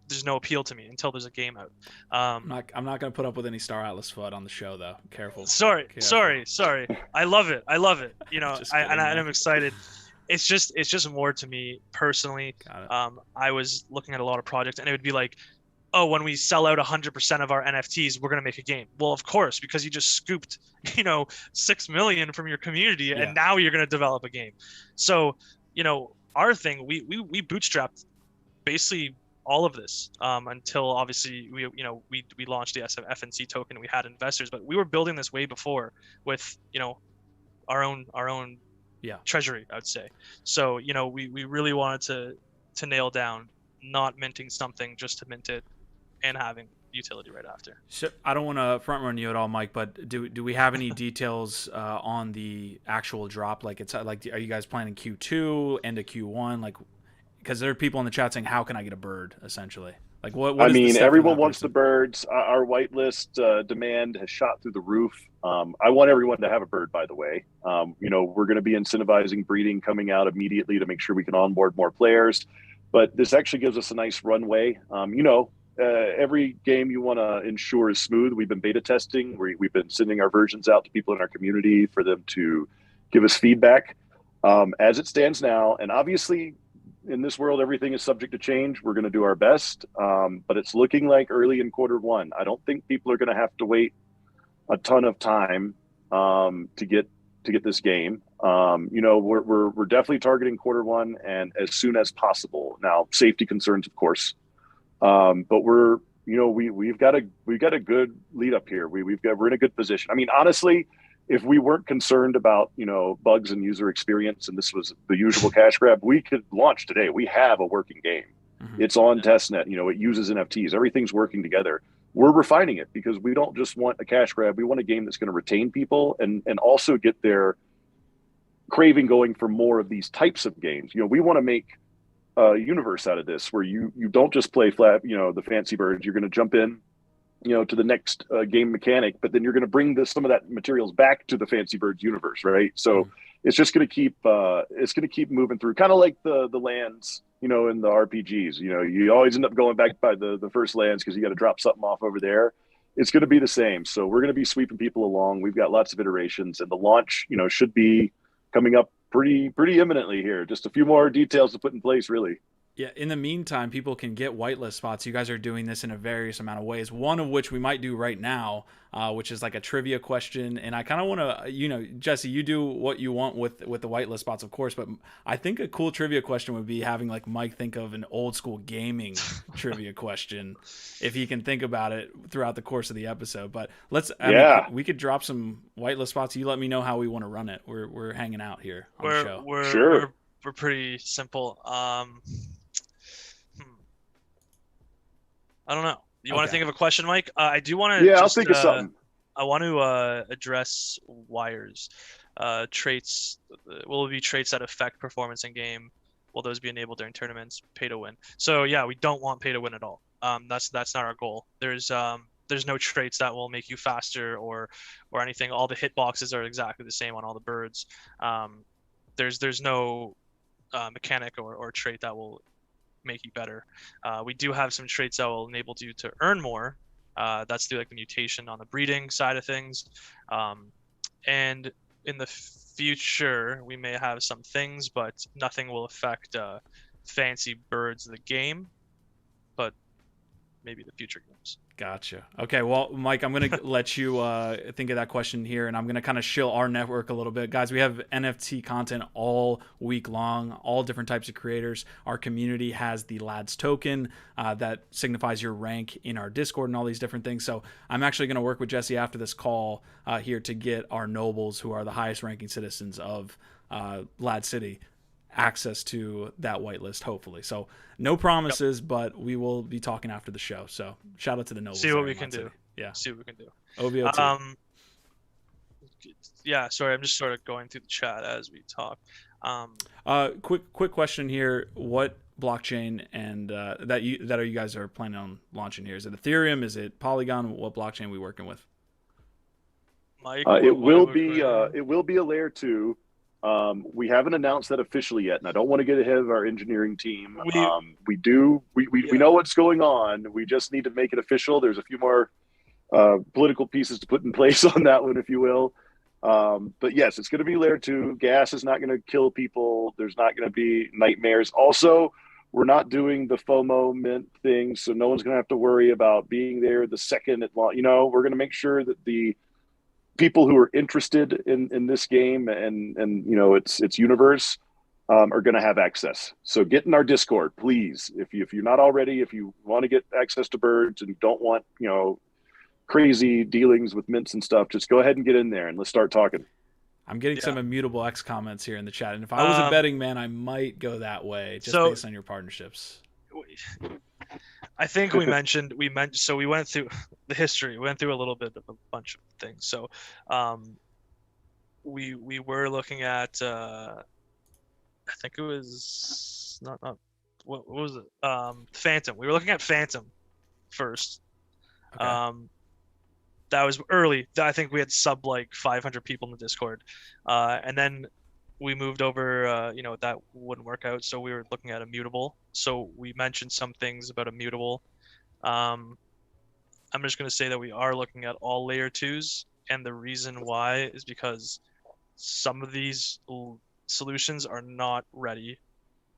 [SPEAKER 3] There's no appeal to me until there's a game out.
[SPEAKER 1] I'm not going to put up with any Star Atlas FUD on the show, though. Careful.
[SPEAKER 3] Sorry. I love it. I'm excited. It's just more to me personally. I was looking at a lot of projects, and it would be like, oh, when we sell out 100% of our NFTs, we're going to make a game. Well, of course, because you just scooped, 6 million from your community, and now you're going to develop a game. So, our thing, we bootstrapped basically all of this until obviously we launched the FNC token. We had investors, but we were building this way before with our own treasury, I would say. So we really wanted to nail down not minting something just to mint it and having utility right after.
[SPEAKER 1] So I don't want to front run you at all, Mike, but do we have any details on the actual drop? Like, it's like, are you guys planning Q2, end of Q1? Like, because there are people in the chat saying, "How can I get a bird?" Essentially, like, what
[SPEAKER 2] I
[SPEAKER 1] is the
[SPEAKER 2] mean,
[SPEAKER 1] step for
[SPEAKER 2] everyone
[SPEAKER 1] that
[SPEAKER 2] wants
[SPEAKER 1] person?
[SPEAKER 2] the birds. Our whitelist demand has shot through the roof. I want everyone to have a bird, by the way. We're going to be incentivizing breeding coming out immediately to make sure we can onboard more players. But this actually gives us a nice runway. Every game you want to ensure is smooth. We've been beta testing. We've been sending our versions out to people in our community for them to give us feedback. As it stands now, and obviously in this world, everything is subject to change. We're going to do our best, but it's looking like early in Q1. I don't think people are going to have to wait a ton of time to get this game. We're definitely targeting Q1 and as soon as possible. Now, safety concerns, of course, but we've got a good lead up here. We're in a good position. I mean, honestly, if we weren't concerned about bugs and user experience, and this was the usual cash grab, we could launch today. We have a working game.
[SPEAKER 1] Mm-hmm.
[SPEAKER 2] It's on testnet. It uses NFTs. Everything's working together. We're refining it because we don't just want a cash grab. We want a game that's going to retain people and also get their craving going for more of these types of games. We want to make a universe out of this where you don't just play flat, the fancy birds. You're going to jump in to the next game mechanic, but then you're going to bring some of that materials back to the Fancy Birds universe, right? So it's just going to keep moving through, kind of like the lands, in the RPGs. You always end up going back by the first lands because you got to drop something off over there. It's going to be the same. So we're going to be sweeping people along. We've got lots of iterations, and the launch, should be coming up pretty imminently here. Just a few more details to put in place, really.
[SPEAKER 1] Yeah, in the meantime, people can get whitelist spots. You guys are doing this in a various amount of ways, one of which we might do right now, which is like a trivia question. And I kind of want to, Jesse, you do what you want with the whitelist spots, of course, but I think a cool trivia question would be having like Mike think of an old school gaming trivia question, if he can think about it throughout the course of the episode. But we could drop some whitelist spots. You let me know how we want to run it. We're hanging out here on the show.
[SPEAKER 2] Sure.
[SPEAKER 3] We're pretty simple. I don't know. You want to think of a question, Mike? I do want to.
[SPEAKER 2] Yeah, I'll think of something.
[SPEAKER 3] I want to address wires, traits. Will it be traits that affect performance in game? Will those be enabled during tournaments? Pay to win. So yeah, we don't want pay to win at all. That's not our goal. There's no traits that will make you faster or anything. All the hitboxes are exactly the same on all the birds. There's no mechanic or trait that will make you better. We do have some traits that will enable you to earn more. That's through like the mutation on the breeding side of things. And in the future, we may have some things, but nothing will affect Fancy Birds the game, but maybe the future games.
[SPEAKER 1] Gotcha. Okay, well, Mike, I'm going to let you think of that question here, and I'm going to kind of shill our network a little bit. Guys, we have NFT content all week long, all different types of creators. Our community has the LADZ token that signifies your rank in our Discord and all these different things. So I'm actually going to work with Jesse after this call here to get our nobles, who are the highest ranking citizens of LADZ City, access to that whitelist, hopefully. So no promises, but we will be talking after the show. So shout out to the nobles.
[SPEAKER 3] See what we can do.
[SPEAKER 1] Yeah.
[SPEAKER 3] See what we can do.
[SPEAKER 1] OVOT.
[SPEAKER 3] Yeah, sorry, I'm just sort of going through the chat as we talk.
[SPEAKER 1] Quick question here. What blockchain and that you guys are planning on launching here? Is it Ethereum? Is it Polygon? What blockchain are we working with?
[SPEAKER 3] Mike,
[SPEAKER 2] it will be a layer 2. We haven't announced that officially yet, and I don't want to get ahead of our engineering team. We know what's going on. We just need to make it official. There's a few more political pieces to put in place on that one, if you will. But yes, it's going to be layer 2. Gas is not going to kill people. There's not going to be nightmares. Also, we're not doing the FOMO mint thing, so no one's going to have to worry about being there the second it launch. We're going to make sure that the people who are interested in this game and its universe are going to have access. So get in our Discord, please. If you're not already, if you want to get access to birds and don't want crazy dealings with mints and stuff, just go ahead and get in there and let's start talking.
[SPEAKER 1] I'm getting some immutable X comments here in the chat, and if I was a betting man, I might go that way just based on your partnerships.
[SPEAKER 3] I think we mentioned so we went through the history. We went through a little bit of a bunch of things. So, we were looking at I think it was not what was it? Phantom. We were looking at Phantom first.
[SPEAKER 1] Okay.
[SPEAKER 3] That was early. I think we had sub like 500 people in the Discord, and then we moved over. That wouldn't work out, so we were looking at Immutable. So we mentioned some things about Immutable. I'm just going to say that we are looking at all layer twos, and the reason why is because some of these solutions are not ready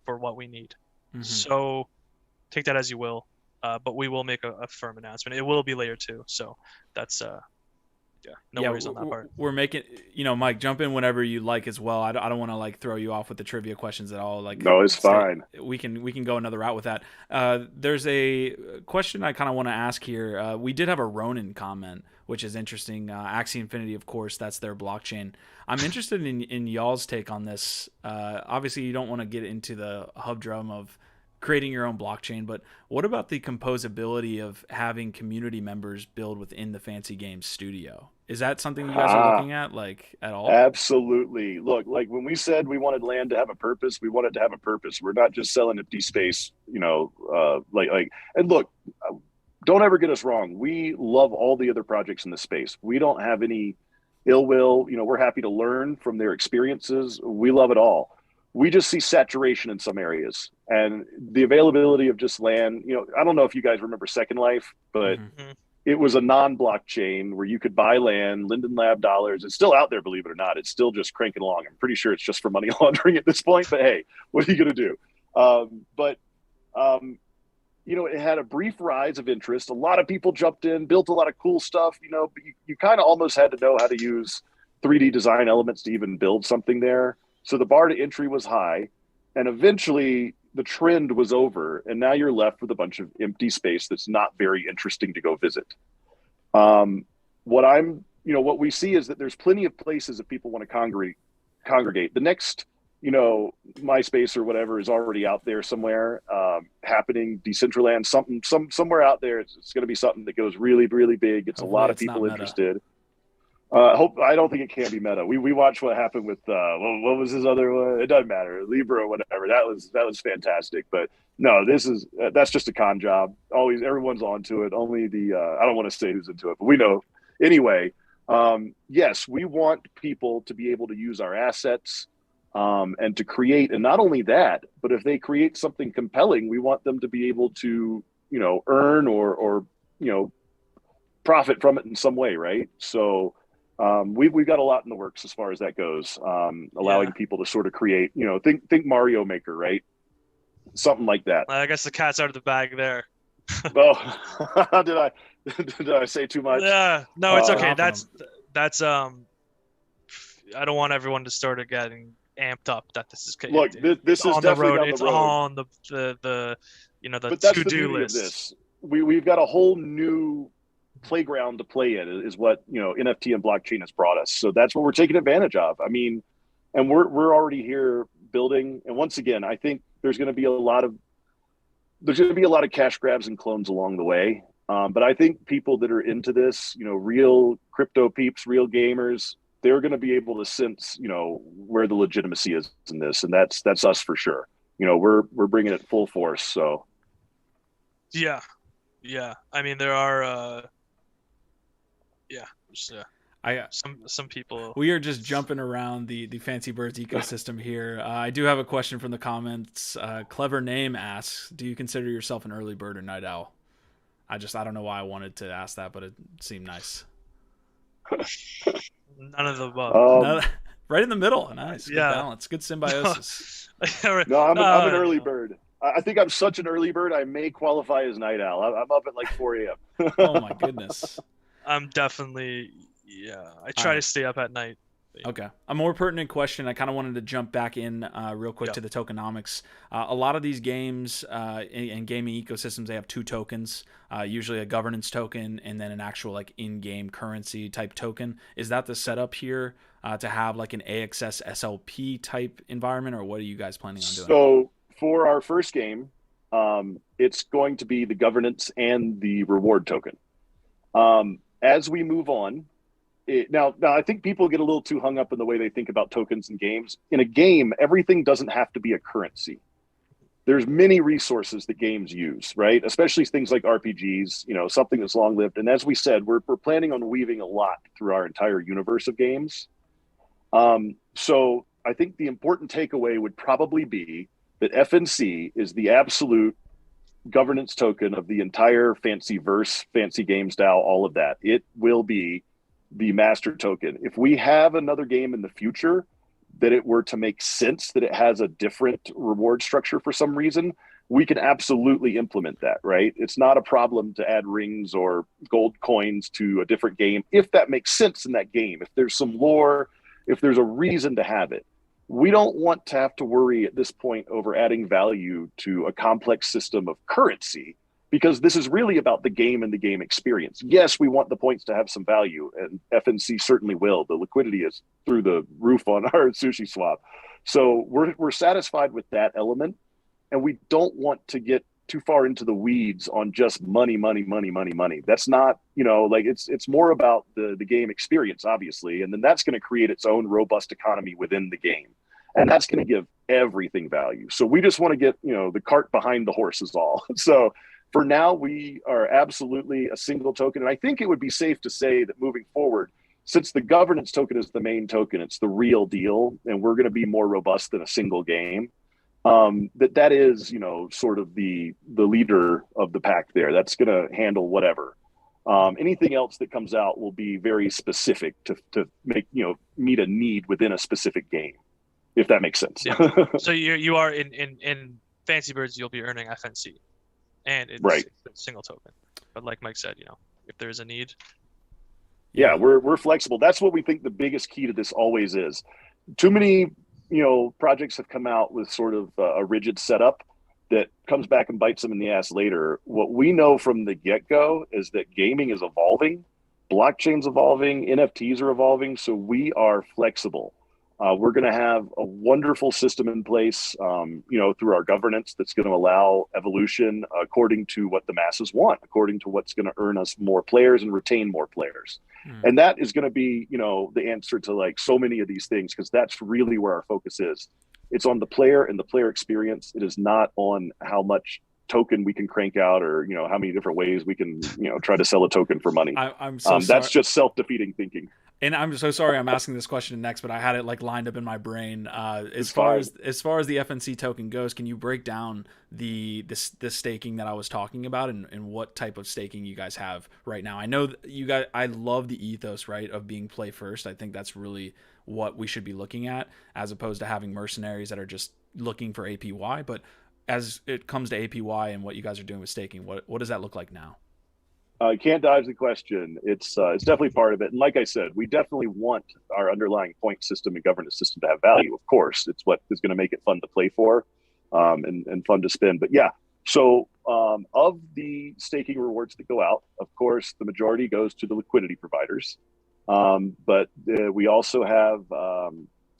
[SPEAKER 3] for what we need.
[SPEAKER 1] Mm-hmm.
[SPEAKER 3] So take that as you will, but we will make a firm announcement. It will be layer 2, so that's no worries on that part.
[SPEAKER 1] We're making, Mike, jump in whenever you like as well. I don't want to like throw you off with the trivia questions at all. Like,
[SPEAKER 2] no, it's fine.
[SPEAKER 1] We can go another route with that. There's a question I kind of want to ask here. We did have a Ronin comment, which is interesting. Axie Infinity, of course, that's their blockchain. I'm interested in y'all's take on this. Obviously, you don't want to get into the humdrum of creating your own blockchain, but what about the composability of having community members build within the Fancy Games studio? Is that something you guys are looking at, like, at all?
[SPEAKER 2] Absolutely. Look, like when we said we wanted land to have a purpose, we wanted to have a purpose. We're not just selling empty space, and look, don't ever get us wrong. We love all the other projects in the space. We don't have any ill will. We're happy to learn from their experiences. We love it all. We just see saturation in some areas, and the availability of just land. I don't know if you guys remember Second Life, but it was a non-blockchain where you could buy land, Linden Lab dollars. It's still out there, believe it or not. It's still just cranking along. I'm pretty sure it's just for money laundering at this point, but hey, what are you going to do? It had a brief rise of interest. A lot of people jumped in, built a lot of cool stuff, but you kind of almost had to know how to use 3D design elements to even build something there. So the bar to entry was high, and eventually the trend was over, and now you're left with a bunch of empty space that's not very interesting to go visit. What we see is that there's plenty of places that people want to congregate. The next, MySpace or whatever is already out there somewhere, happening, Decentraland, somewhere out there. It's going to be something that goes really, really big. It's hopefully a lot of people interested. I don't think it can be meta. We watched what happened with what was his other one? It doesn't matter, Libra or whatever. That was fantastic. But no, that's just a con job. Always everyone's onto it. Only I don't want to say who's into it, but we know anyway. Yes, we want people to be able to use our assets and to create, and not only that, but if they create something compelling, we want them to be able to earn or profit from it in some way, right? So. We've got a lot in the works as far as that goes. Allowing people to sort of create, think Mario Maker, right? Something like that.
[SPEAKER 3] I guess the cat's out of the bag there.
[SPEAKER 2] Oh, did I say too much?
[SPEAKER 3] Yeah, no, it's okay. That's I don't want everyone to start getting amped up that this is.
[SPEAKER 2] Look, this is
[SPEAKER 3] on
[SPEAKER 2] definitely
[SPEAKER 3] the road.
[SPEAKER 2] down the
[SPEAKER 3] it's
[SPEAKER 2] road.
[SPEAKER 3] On the
[SPEAKER 2] but that's
[SPEAKER 3] to-do
[SPEAKER 2] the beauty
[SPEAKER 3] list.
[SPEAKER 2] Of this. We've got a whole new playground to play in is what NFT and blockchain has brought us. So that's what we're taking advantage of. I mean, and we're already here building. And once again, I think there's going to be a lot of cash grabs and clones along the way. But I think people that are into this, real crypto peeps, real gamers, they're going to be able to sense, where the legitimacy is in this, and that's us for sure. We're bringing it full force. So.
[SPEAKER 3] Yeah. I mean, there are. Some people.
[SPEAKER 1] We are just jumping around the Fancy Birds ecosystem here. I do have a question from the comments. Clever Name asks, do you consider yourself an early bird or night owl? I don't know why I wanted to ask that, but it seemed nice.
[SPEAKER 3] None of the above.
[SPEAKER 1] Right in the middle. Nice. Good balance. Good symbiosis.
[SPEAKER 2] No, I'm an early bird. I think I'm such an early bird, I may qualify as night owl. I'm up at like 4 a.m.
[SPEAKER 1] Oh, my goodness.
[SPEAKER 3] I'm definitely, I try to stay up at night.
[SPEAKER 1] Okay. A more pertinent question. I kind of wanted to jump back in real quick to the tokenomics. A lot of these games and gaming ecosystems, they have two tokens, usually a governance token and then an actual like in-game currency type token. Is that the setup here to have like an AXS SLP type environment, or what are you guys planning on doing?
[SPEAKER 2] So for our first game, it's going to be the governance and the reward token. As we move on, now I think people get a little too hung up in the way they think about tokens in games. In a game, everything doesn't have to be a currency. There's many resources that games use, right? Especially things like RPGs, something that's long lived. And as we said, we're planning on weaving a lot through our entire universe of games. So I think the important takeaway would probably be that FNC is the absolute governance token of the entire fancy verse, fancy game style, all of that. It will be the master token. If we have another game in the future that it were to make sense that it has a different reward structure for some reason, we can absolutely implement that, right? It's not a problem to add rings or gold coins to a different game if that makes sense in that game, if there's some lore, if there's a reason to have it. We don't want to have to worry at this point over adding value to a complex system of currency, because this is really about the game and the game experience. Yes, we want the points to have some value, and FNC certainly will. The liquidity is through the roof on our sushi swap. So we're satisfied with that element, and we don't want to get too far into the weeds on just money. That's not, it's more about the game experience, obviously, and then that's going to create its own robust economy within the game. And that's going to give everything value. So we just want to get, the cart behind the horse is all. So for now, we are absolutely a single token. And I think it would be safe to say that moving forward, since the governance token is the main token, it's the real deal, and we're going to be more robust than a single game. That is, sort of the leader of the pack there. That's going to handle whatever. Anything else that comes out will be very specific to make, meet a need within a specific game, if that makes sense.
[SPEAKER 3] Yeah. So you are in Fancy Birds, you'll be earning FNC, and it's
[SPEAKER 2] right.
[SPEAKER 3] a single token. But like Mike said, if there's a need.
[SPEAKER 2] Yeah, we're flexible. That's what we think the biggest key to this always is. Too many, projects have come out with sort of a rigid setup that comes back and bites them in the ass later. What we know from the get-go is that gaming is evolving, blockchain's evolving, NFTs are evolving, so we are flexible. We're going to have a wonderful system in place, through our governance that's going to allow evolution according to what the masses want, according to what's going to earn us more players and retain more players. And that is going to be, the answer to like so many of these things, because that's really where our focus is. It's on the player and the player experience. It is not on how much token we can crank out or, how many different ways we can, try to sell a token for money.
[SPEAKER 1] I'm so sorry.
[SPEAKER 2] That's just self-defeating thinking.
[SPEAKER 1] And I'm so sorry I'm asking this question next, but I had it like lined up in my brain. As far as the FNC token goes, can you break down the staking that I was talking about and what type of staking you guys have right now? I know that I love the ethos, right, of being play first. I think that's really what we should be looking at, as opposed to having mercenaries that are just looking for APY. But as it comes to APY and what you guys are doing with staking, what does that look like now?
[SPEAKER 2] Can't dodge the question. It's definitely part of it. And like I said, we definitely want our underlying point system and governance system to have value. Of course, it's what is going to make it fun to play for, and fun to spend. But yeah, so of the staking rewards that go out, of course, the majority goes to the liquidity providers. But we also have,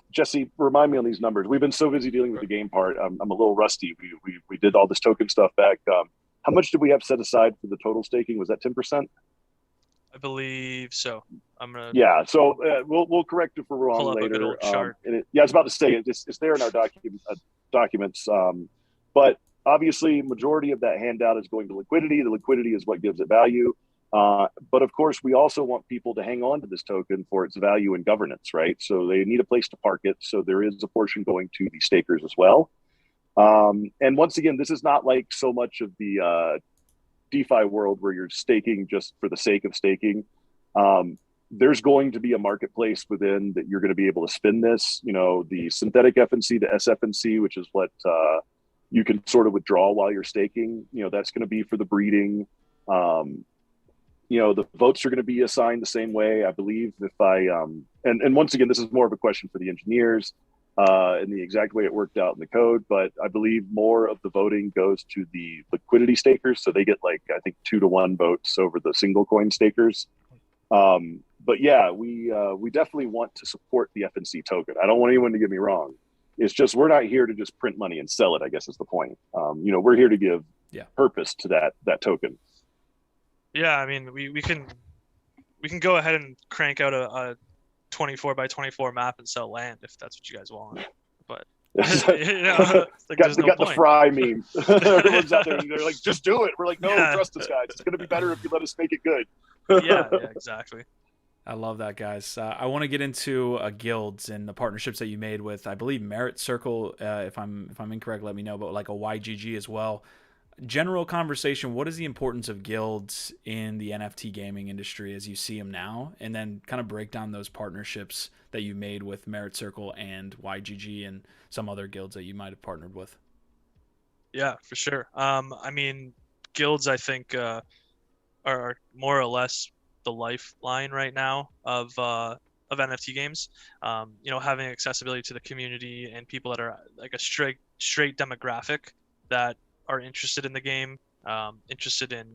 [SPEAKER 2] Jesse, remind me on these numbers. We've been so busy dealing with the game part. I'm a little rusty. We did all this token stuff back. How much did we have set aside for the total staking? Was that 10%?
[SPEAKER 3] I believe so. I'm gonna.
[SPEAKER 2] Yeah. So we'll correct if we're wrong
[SPEAKER 3] pull up
[SPEAKER 2] later.
[SPEAKER 3] a good old chart.
[SPEAKER 2] I was about to say it's there in our documents. But obviously, majority of that handout is going to liquidity. The liquidity is what gives it value. But of course, we also want people to hang on to this token for its value and governance, right? So they need a place to park it. So there is a portion going to the stakers as well. And once again, this is not like so much of the DeFi world where you're staking just for the sake of staking. There's going to be a marketplace within that you're going to be able to spin this, the synthetic FNC, the SFNC, which is what you can sort of withdraw while you're staking. That's going to be for the breeding. The votes are going to be assigned the same way, I believe. And once again, this is more of a question for the engineers. In the exact way it worked out in the code, but I believe more of the voting goes to the liquidity stakers, so they get I think 2-to-1 votes over the single coin stakers. But yeah, we definitely want to support the FNC token. I don't want anyone to get me wrong. It's just we're not here to just print money and sell it, I guess is the point. We're here to give purpose to that token.
[SPEAKER 3] Yeah, I mean, we can go ahead and crank out a 24 by 24 map and sell land if that's what you guys want. But there's no point.
[SPEAKER 2] The Fry meme. Everyone's out there and they're like, just do it. We're like, no, trust us, guys. It's going to be better if you let us make it good.
[SPEAKER 3] yeah, exactly.
[SPEAKER 1] I love that, guys. I want to get into guilds and the partnerships that you made with, I believe, Merit Circle. If I'm incorrect, let me know. But like a YGG as well. General conversation. What is the importance of guilds in the NFT gaming industry as you see them now? And then kind of break down those partnerships that you made with Merit Circle and YGG and some other guilds that you might have partnered with.
[SPEAKER 3] Yeah, for sure. I mean, guilds, I think, are more or less the lifeline right now of NFT games. Having accessibility to the community and people that are like a straight demographic that are interested in the game, interested in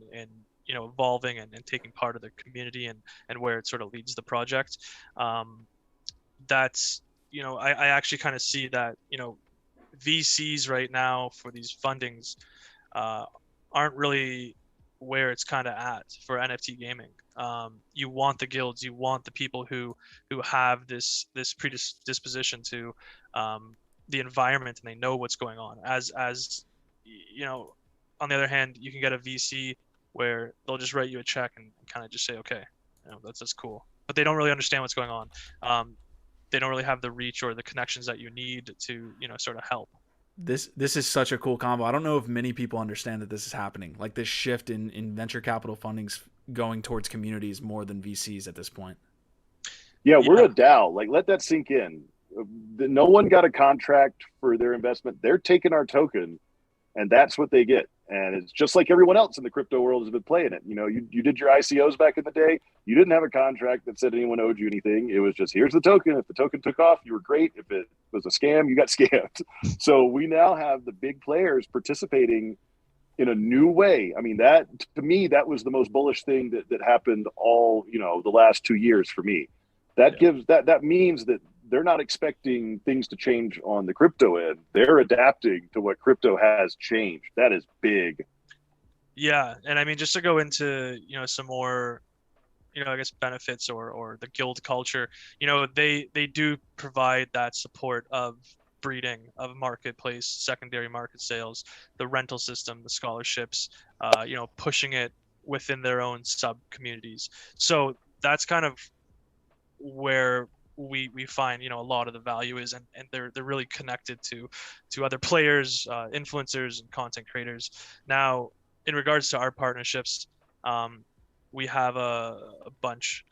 [SPEAKER 3] evolving and taking part of the community and where it sort of leads the project. That's I actually kind of see that VCs right now for these fundings aren't really where it's kind of at for NFT gaming. You want the guilds, you want the people who have this predisposition to the environment and they know what's going on. As on the other hand, you can get a VC where they'll just write you a check and kind of just say, okay, that's cool, but they don't really understand what's going on. They don't really have the reach or the connections that you need to sort of help.
[SPEAKER 1] This is such a cool combo. I don't know if many people understand that this is happening. Like this shift in venture capital fundings going towards communities more than VCs at this point.
[SPEAKER 2] Yeah, we're a DAO. Like, let that sink in. No one got a contract for their investment. They're taking our token, and that's what they get. And it's just like everyone else in the crypto world has been playing it. You did your ICOs back in the day. You didn't have a contract that said anyone owed you anything. It was just, here's the token. If the token took off, you were great. If it was a scam, you got scammed. So we now have the big players participating in a new way. I mean, that to me, that was the most bullish thing that happened all, the last 2 years for me. That gives that means that they're not expecting things to change on the crypto end. They're adapting to what crypto has changed. That is big.
[SPEAKER 3] Yeah. And I mean, just to go into, some more, I guess benefits or the guild culture, they do provide that support of breeding, of marketplace, secondary market sales, the rental system, the scholarships, pushing it within their own sub communities. So that's kind of where we find a lot of the value is, and they're really connected to other players, influencers, and content creators. Now, in regards to our partnerships, we have a bunch,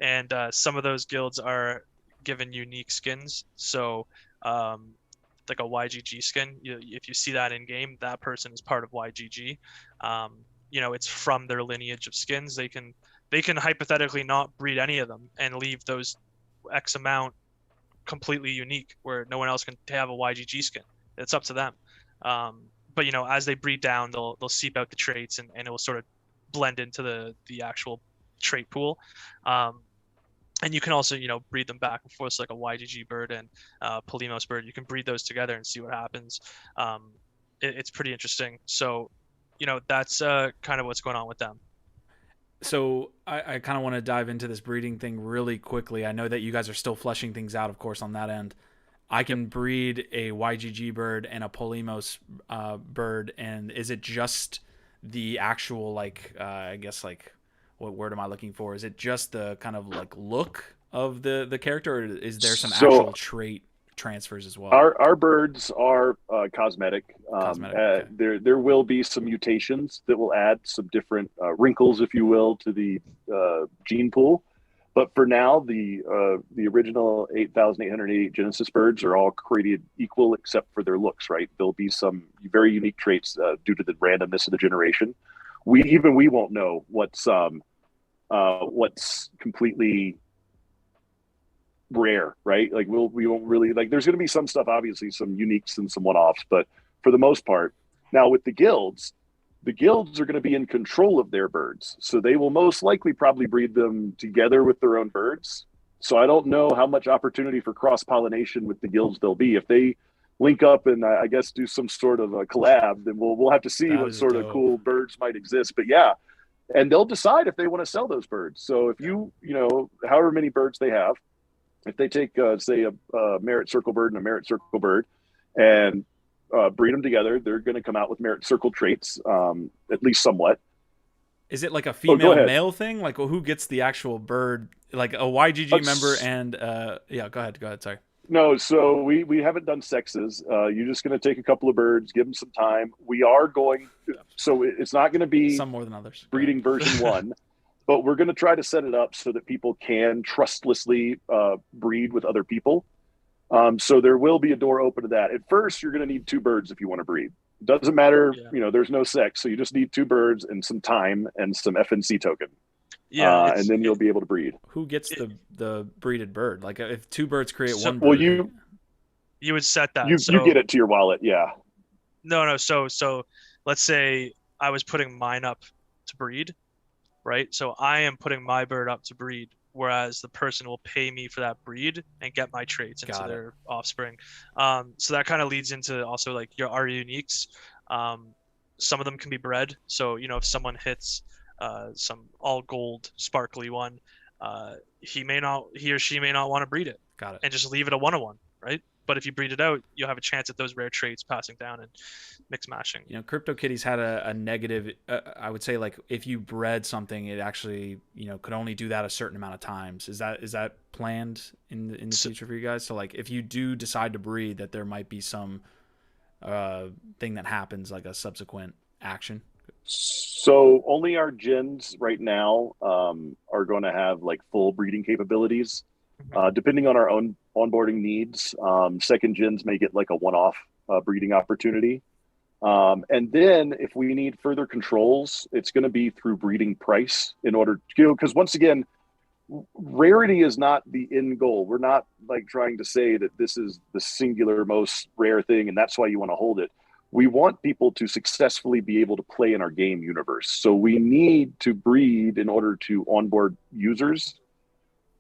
[SPEAKER 3] and some of those guilds are given unique skins. So like a YGG skin, if you see that in game, that person is part of YGG. It's from their lineage of skins. They can hypothetically not breed any of them and leave those X amount completely unique where no one else can have a YGG skin. It's up to them. But as they breed down, they'll seep out the traits and it will sort of blend into the actual trait pool. And you can also, breed them back and forth, like a YGG bird and Polymos bird. You can breed those together and see what happens. It's pretty interesting. So, that's kind of what's going on with them.
[SPEAKER 1] So I kind of want to dive into this breeding thing really quickly. I know that you guys are still fleshing things out, of course, on that end. I can breed a YGG bird and a Polymos bird, and is it just the actual, I guess, what word am I looking for? Is it just the kind of look of the character, or is there some actual trait transfers as well?
[SPEAKER 2] Our birds are cosmetic.
[SPEAKER 1] Okay.
[SPEAKER 2] There will be some mutations that will add some different wrinkles, if you will, to the gene pool. But for now, the original 8,888 Genesis birds are all created equal except for their looks, right? There'll be some very unique traits due to the randomness of the generation. We won't know what's completely rare, right? We won't really there's going to be some stuff, obviously some uniques and some one-offs, but for the most part, now with the guilds are going to be in control of their birds, so they will most likely probably breed them together with their own birds. So I don't know how much opportunity for cross pollination with the guilds there'll be. If they link up and I guess do some sort of a collab, then we'll have to see
[SPEAKER 1] That
[SPEAKER 2] what
[SPEAKER 1] is
[SPEAKER 2] sort of
[SPEAKER 1] dope.
[SPEAKER 2] cool birds might exist. But yeah, and they'll decide if they want to sell those birds. So if you know, however many birds they have, if they take say a merit circle bird and a merit circle bird and breed them together, they're going to come out with merit circle traits, at least somewhat.
[SPEAKER 1] Is it like a
[SPEAKER 2] Oh, go
[SPEAKER 1] female
[SPEAKER 2] ahead.
[SPEAKER 1] male thing? Like, well, who gets the actual bird? Like a YGG member and yeah, go ahead. Sorry.
[SPEAKER 2] No, so we haven't done sexes. You're just going to take a couple of birds, give them some time. We are going, so it's not going to be
[SPEAKER 1] Some more than others.
[SPEAKER 2] breeding version one, but we're going to try to set it up so that people can trustlessly breed with other people. So there will be a door open to that. At first, you're going to need two birds if you want to breed. It doesn't matter,
[SPEAKER 3] Yeah.
[SPEAKER 2] you know, there's no sex, so you just need two birds and some time and some FNC token.
[SPEAKER 3] Yeah,
[SPEAKER 2] And then you'll be able to breed.
[SPEAKER 1] Who gets the breeded bird? Like if two birds create
[SPEAKER 3] So-
[SPEAKER 1] one bird.
[SPEAKER 2] Well,
[SPEAKER 3] you would set that.
[SPEAKER 2] you
[SPEAKER 3] So
[SPEAKER 2] get it to your wallet, yeah.
[SPEAKER 3] no. So let's say I was putting mine up to breed, right? So I am putting my bird up to breed, whereas the person will pay me for that breed and get my traits into
[SPEAKER 1] Got it.
[SPEAKER 3] their offspring. So that kind of leads into also like our uniques. Some of them can be bred. So you know, if someone hits some all gold sparkly one, he or she may not want to breed it
[SPEAKER 1] Got it.
[SPEAKER 3] and just leave it a 101, right? But if you breed it out, you'll have a chance at those rare traits passing down and mix mashing.
[SPEAKER 1] You know, CryptoKitties had a negative. I would say like if you bred something, it actually could only do that a certain amount of times. Is that planned in the future for you guys? So like if you do decide to breed, that there might be some thing that happens like a subsequent action.
[SPEAKER 2] So only our gens right now are going to have like full breeding capabilities. Depending on our own onboarding needs, second gens may get like a one-off breeding opportunity. And then if we need further controls, it's going to be through breeding price in order to, because once again, rarity is not the end goal. We're not like trying to say that this is the singular most rare thing and that's why you want to hold it. We want people to successfully be able to play in our game universe. So we need to breed in order to onboard users.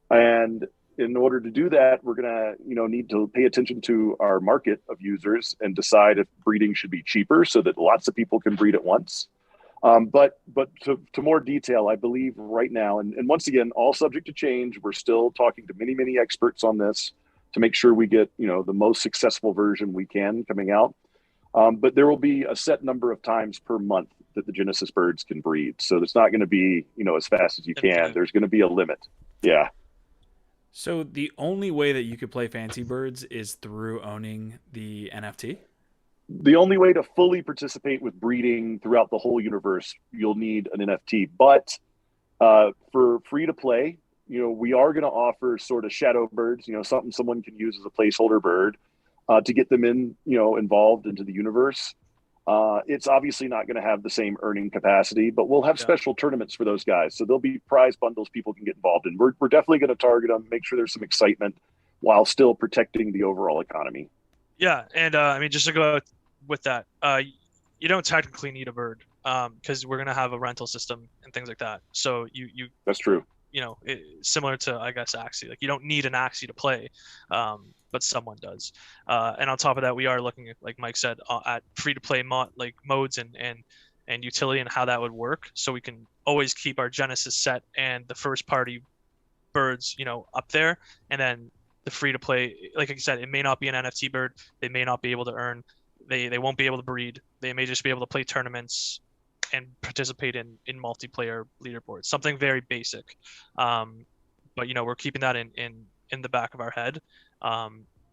[SPEAKER 2] And in order to do that, we're going to, need to pay attention to our market of users and decide if breeding should be cheaper so that lots of people can breed at once. But to more detail, I believe right now, and once again, all subject to change, we're still talking to many, many experts on this to make sure we get, the most successful version we can coming out. But there will be a set number of times per month that the Genesis birds can breed. So it's not going to be, as fast as you can. There's going to be a limit. Yeah.
[SPEAKER 1] So the only way that you could play Fancy Birds is through owning the NFT?
[SPEAKER 2] The only way to fully participate with breeding throughout the whole universe, you'll need an NFT. But for free to play, we are going to offer sort of shadow birds, something someone can use as a placeholder bird to get them involved into the universe. It's obviously not going to have the same earning capacity, but we'll have special tournaments for those guys. So there'll be prize bundles people can get involved in. We're definitely going to target them, make sure there's some excitement while still protecting the overall economy.
[SPEAKER 3] Yeah, and I mean, just to go with that, you don't technically need a bird because we're gonna have a rental system and things like that. So you
[SPEAKER 2] That's true.
[SPEAKER 3] Similar to I guess Axie, like you don't need an Axie to play, but someone does. And on top of that, we are looking at, like Mike said, at free to play modes and utility and how that would work. So we can always keep our Genesis set and the first party birds, up there, and then the free to play, like I said, it may not be an NFT bird. They may not be able to earn. They won't be able to breed. They may just be able to play tournaments and participate in multiplayer leaderboards. Something very basic. But we're keeping that in the back of our head.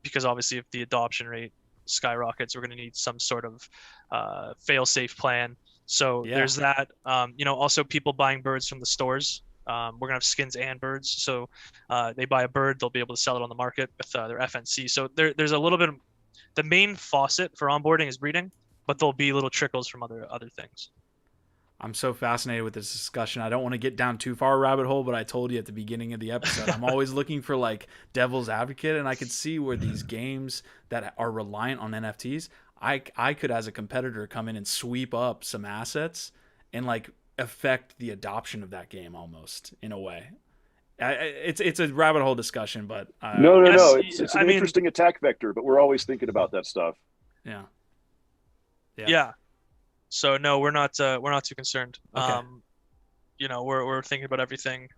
[SPEAKER 3] Because obviously if the adoption rate skyrockets, we're going to need some sort of fail-safe plan. So there's that. Also people buying birds from the stores. We're going to have skins and birds. So they buy a bird, they'll be able to sell it on the market with their FNC. So there's a little bit of, the main faucet for onboarding is breeding, but there'll be little trickles from other things.
[SPEAKER 1] I'm so fascinated with this discussion. I don't want to get down too far a rabbit hole, but I told you at the beginning of the episode, I'm always looking for like devil's advocate, and I could see where these games that are reliant on NFTs, I could as a competitor come in and sweep up some assets and like affect the adoption of that game almost in a way. It's a rabbit hole discussion, but
[SPEAKER 2] No.
[SPEAKER 3] Yes,
[SPEAKER 2] It's
[SPEAKER 3] I
[SPEAKER 2] an
[SPEAKER 3] mean,
[SPEAKER 2] interesting attack vector, but we're always thinking about that stuff.
[SPEAKER 1] yeah.
[SPEAKER 3] yeah. So no, we're not too concerned.
[SPEAKER 1] Okay.
[SPEAKER 3] You know, we're thinking about everything.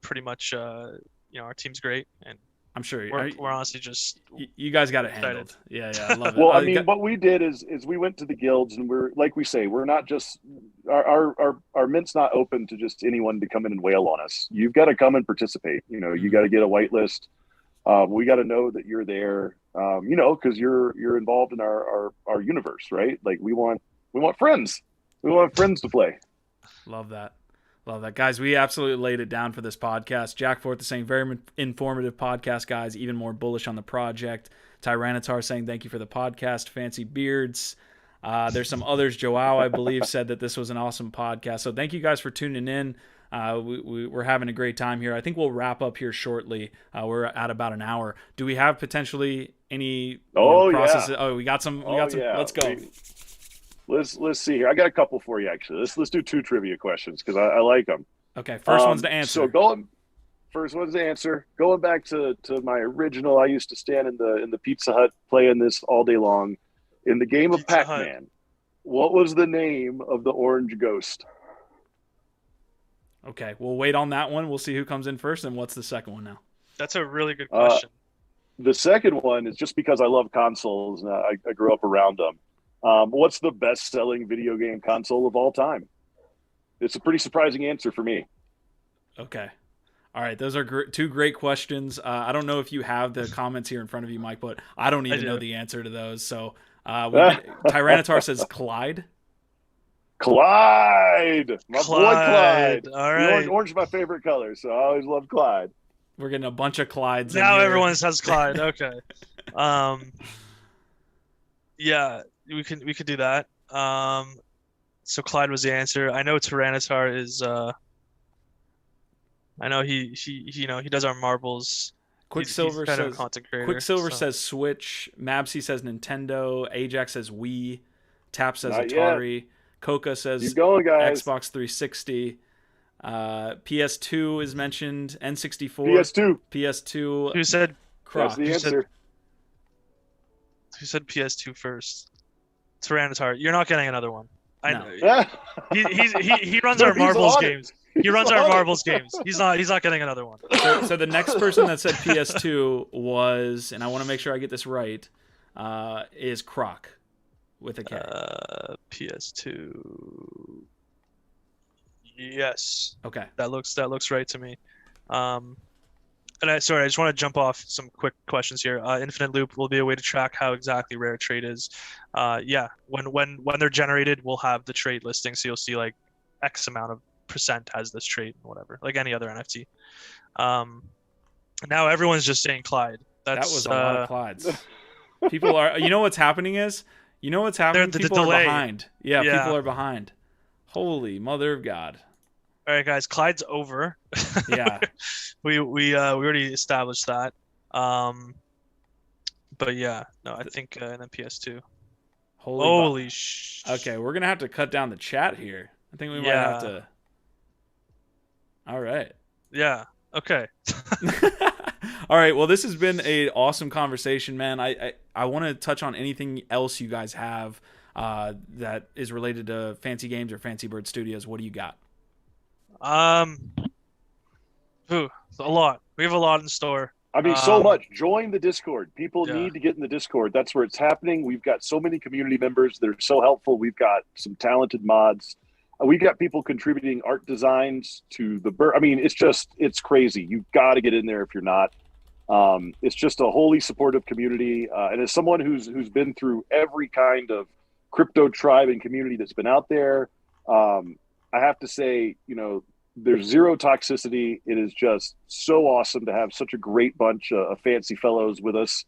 [SPEAKER 3] Pretty much, you know, our team's great, and
[SPEAKER 1] I'm sure
[SPEAKER 3] we're honestly just
[SPEAKER 1] you guys got it
[SPEAKER 3] excited.
[SPEAKER 1] handled. Yeah, I love it.
[SPEAKER 2] Well, I mean, what we did is we went to the guilds, and we're like we say, we're not just our mint's not open to just anyone to come in and wail on us. You've got to come and participate. You know, you got to get a whitelist. We got to know that you're there. You know, because you're involved in our universe, right? Like we want friends. We want friends to play.
[SPEAKER 1] Love that. Love that. Guys, we absolutely laid it down for this podcast. Jack Forth is saying, very informative podcast, guys, even more bullish on the project. Tyranitar saying, thank you for the podcast. Fancy Beards. There's some others. Joao, I believe, said that this was an awesome podcast. So thank you guys for tuning in. We're having a great time here. I think we'll wrap up here shortly. We're at about an hour. Do we have potentially any processes?
[SPEAKER 2] Yeah.
[SPEAKER 1] Oh, we got some.
[SPEAKER 2] Yeah.
[SPEAKER 1] Let's go.
[SPEAKER 2] Let's see here. I got a couple for you actually. Let's do 2 trivia questions because I like them.
[SPEAKER 1] Okay, first one's to answer.
[SPEAKER 2] So first one's to answer. Going back to my original, I used to stand in the Pizza Hut playing this all day long. In the game of Pac-Man, what was the name of the orange ghost?
[SPEAKER 1] Okay, we'll wait on that one. We'll see who comes in first, and what's the second one now?
[SPEAKER 3] That's a really good question.
[SPEAKER 2] The second one is just because I love consoles and I grew up around them. What's the best-selling video game console of all time? It's a pretty surprising answer for me.
[SPEAKER 1] Okay. All right. Those are 2 great questions. I don't know if you have the comments here in front of you, Mike, but I don't even know the answer to those. So Tyranitar says Clyde.
[SPEAKER 2] Clyde! My boy Clyde.
[SPEAKER 3] All right.
[SPEAKER 2] Orange is my favorite color, so I always love Clyde.
[SPEAKER 1] We're getting a bunch of Clydes
[SPEAKER 3] now
[SPEAKER 1] in here.
[SPEAKER 3] everyone says Clyde. Okay. Yeah, we could do that. So Clyde was the answer. I know Tyranitar is I know he you know, he does our marbles.
[SPEAKER 1] Quicksilver
[SPEAKER 3] he's kind of
[SPEAKER 1] says
[SPEAKER 3] a content creator,
[SPEAKER 1] Quicksilver
[SPEAKER 3] so.
[SPEAKER 1] says Switch. Mabsy says Nintendo. Ajax says Wii. Tap says
[SPEAKER 2] Not
[SPEAKER 1] Atari.
[SPEAKER 2] Yet.
[SPEAKER 1] Coca says
[SPEAKER 2] Keep going, guys.
[SPEAKER 1] Xbox 360. PS2 is mentioned. N64.
[SPEAKER 2] PS2.
[SPEAKER 1] PS2.
[SPEAKER 3] Who said
[SPEAKER 1] Croc.
[SPEAKER 2] That's the answer.
[SPEAKER 3] Who said PS2 first? Tyranitar. You're not getting another one. I know.
[SPEAKER 2] Yeah.
[SPEAKER 3] He runs our
[SPEAKER 2] He's
[SPEAKER 3] marbles
[SPEAKER 2] on it.
[SPEAKER 3] games. He runs our marbles games. He's not getting another one.
[SPEAKER 1] So the next person that said PS2 was, and I want to make sure I get this right, is Croc with a K.
[SPEAKER 3] PS2. Yes.
[SPEAKER 1] Okay.
[SPEAKER 3] That looks right to me. And I just want to jump off some quick questions here. Infinite loop will be a way to track how exactly rare a trait is. Yeah, when they're generated, we'll have the trait listing, so you'll see like X amount of % has this trait and whatever, like any other NFT. Now everyone's just saying Clyde.
[SPEAKER 1] That was a lot of Clydes. People are. You know what's happening is. You know what's happening. People are behind. Yeah, people are behind. Holy mother of God.
[SPEAKER 3] All right, guys, Clyde's over.
[SPEAKER 1] Yeah.
[SPEAKER 3] we already established that. But yeah, no, I think and then PS2. Holy sh.
[SPEAKER 1] Okay, we're gonna have to cut down the chat here. I think we might have to. All right.
[SPEAKER 3] Yeah. Okay.
[SPEAKER 1] All right. Well, this has been an awesome conversation, man. I want to touch on anything else you guys have that is related to Fancy Games or Fancy Bird Studios. What do you got?
[SPEAKER 3] A lot. We have a lot in store.
[SPEAKER 2] I mean, so much. Join the Discord. People
[SPEAKER 3] Yeah.
[SPEAKER 2] need to get in the Discord. That's where it's happening. We've got so many community members that are so helpful. We've got some talented mods. We've got people contributing art designs to the bird. I mean, it's crazy. You've got to get in there if you're not. It's just a wholly supportive community. And as someone who's been through every kind of crypto tribe and community that's been out there, I have to say, you know, there's zero toxicity. It is just so awesome to have such a great bunch of fancy fellows with us.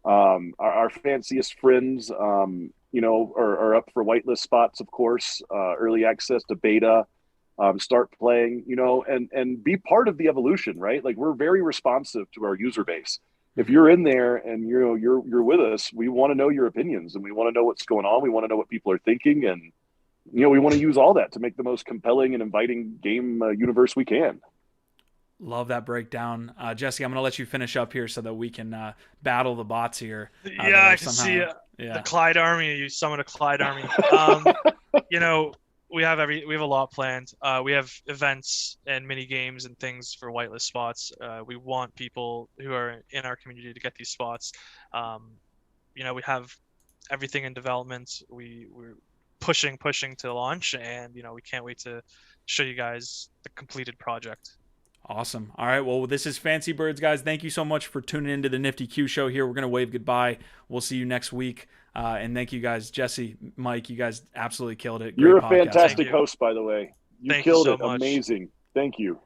[SPEAKER 2] Our fanciest friends, you know, are up for whitelist spots, of course, early access to beta, start playing, you know, and be part of the evolution, right? Like we're very responsive to our user base. If you're in there and you're with us, we want to know your opinions and we want to know what's going on. We want to know what people are thinking, and you know, we want to use all that to make the most compelling and inviting game universe we can.
[SPEAKER 1] Love that breakdown. Jesse, I'm going to let you finish up here so that we can battle the bots here.
[SPEAKER 3] Yeah, I can see the Clyde army. You summon a Clyde army. You know, we have a lot planned. We have events and mini games and things for whitelist spots. We want people who are in our community to get these spots. You know, we have everything in development. We're pushing to launch, and you know, we can't wait to show you guys the completed project.
[SPEAKER 1] Awesome. All right. Well, this is Fancy Birds, guys. Thank you so much for tuning into the Nifty Q show here. We're going to wave goodbye. We'll see you next week. And thank you guys, Jesse, Mike, you guys absolutely killed it.
[SPEAKER 2] You're
[SPEAKER 1] Great
[SPEAKER 2] a fantastic host, by the way. You killed it. Amazing. Thank you.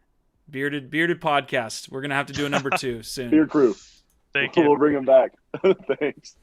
[SPEAKER 1] Bearded podcast. We're going to have to do a number 2 soon.
[SPEAKER 2] Beard Crew.
[SPEAKER 3] Thank you.
[SPEAKER 2] We'll bring them back. Thanks.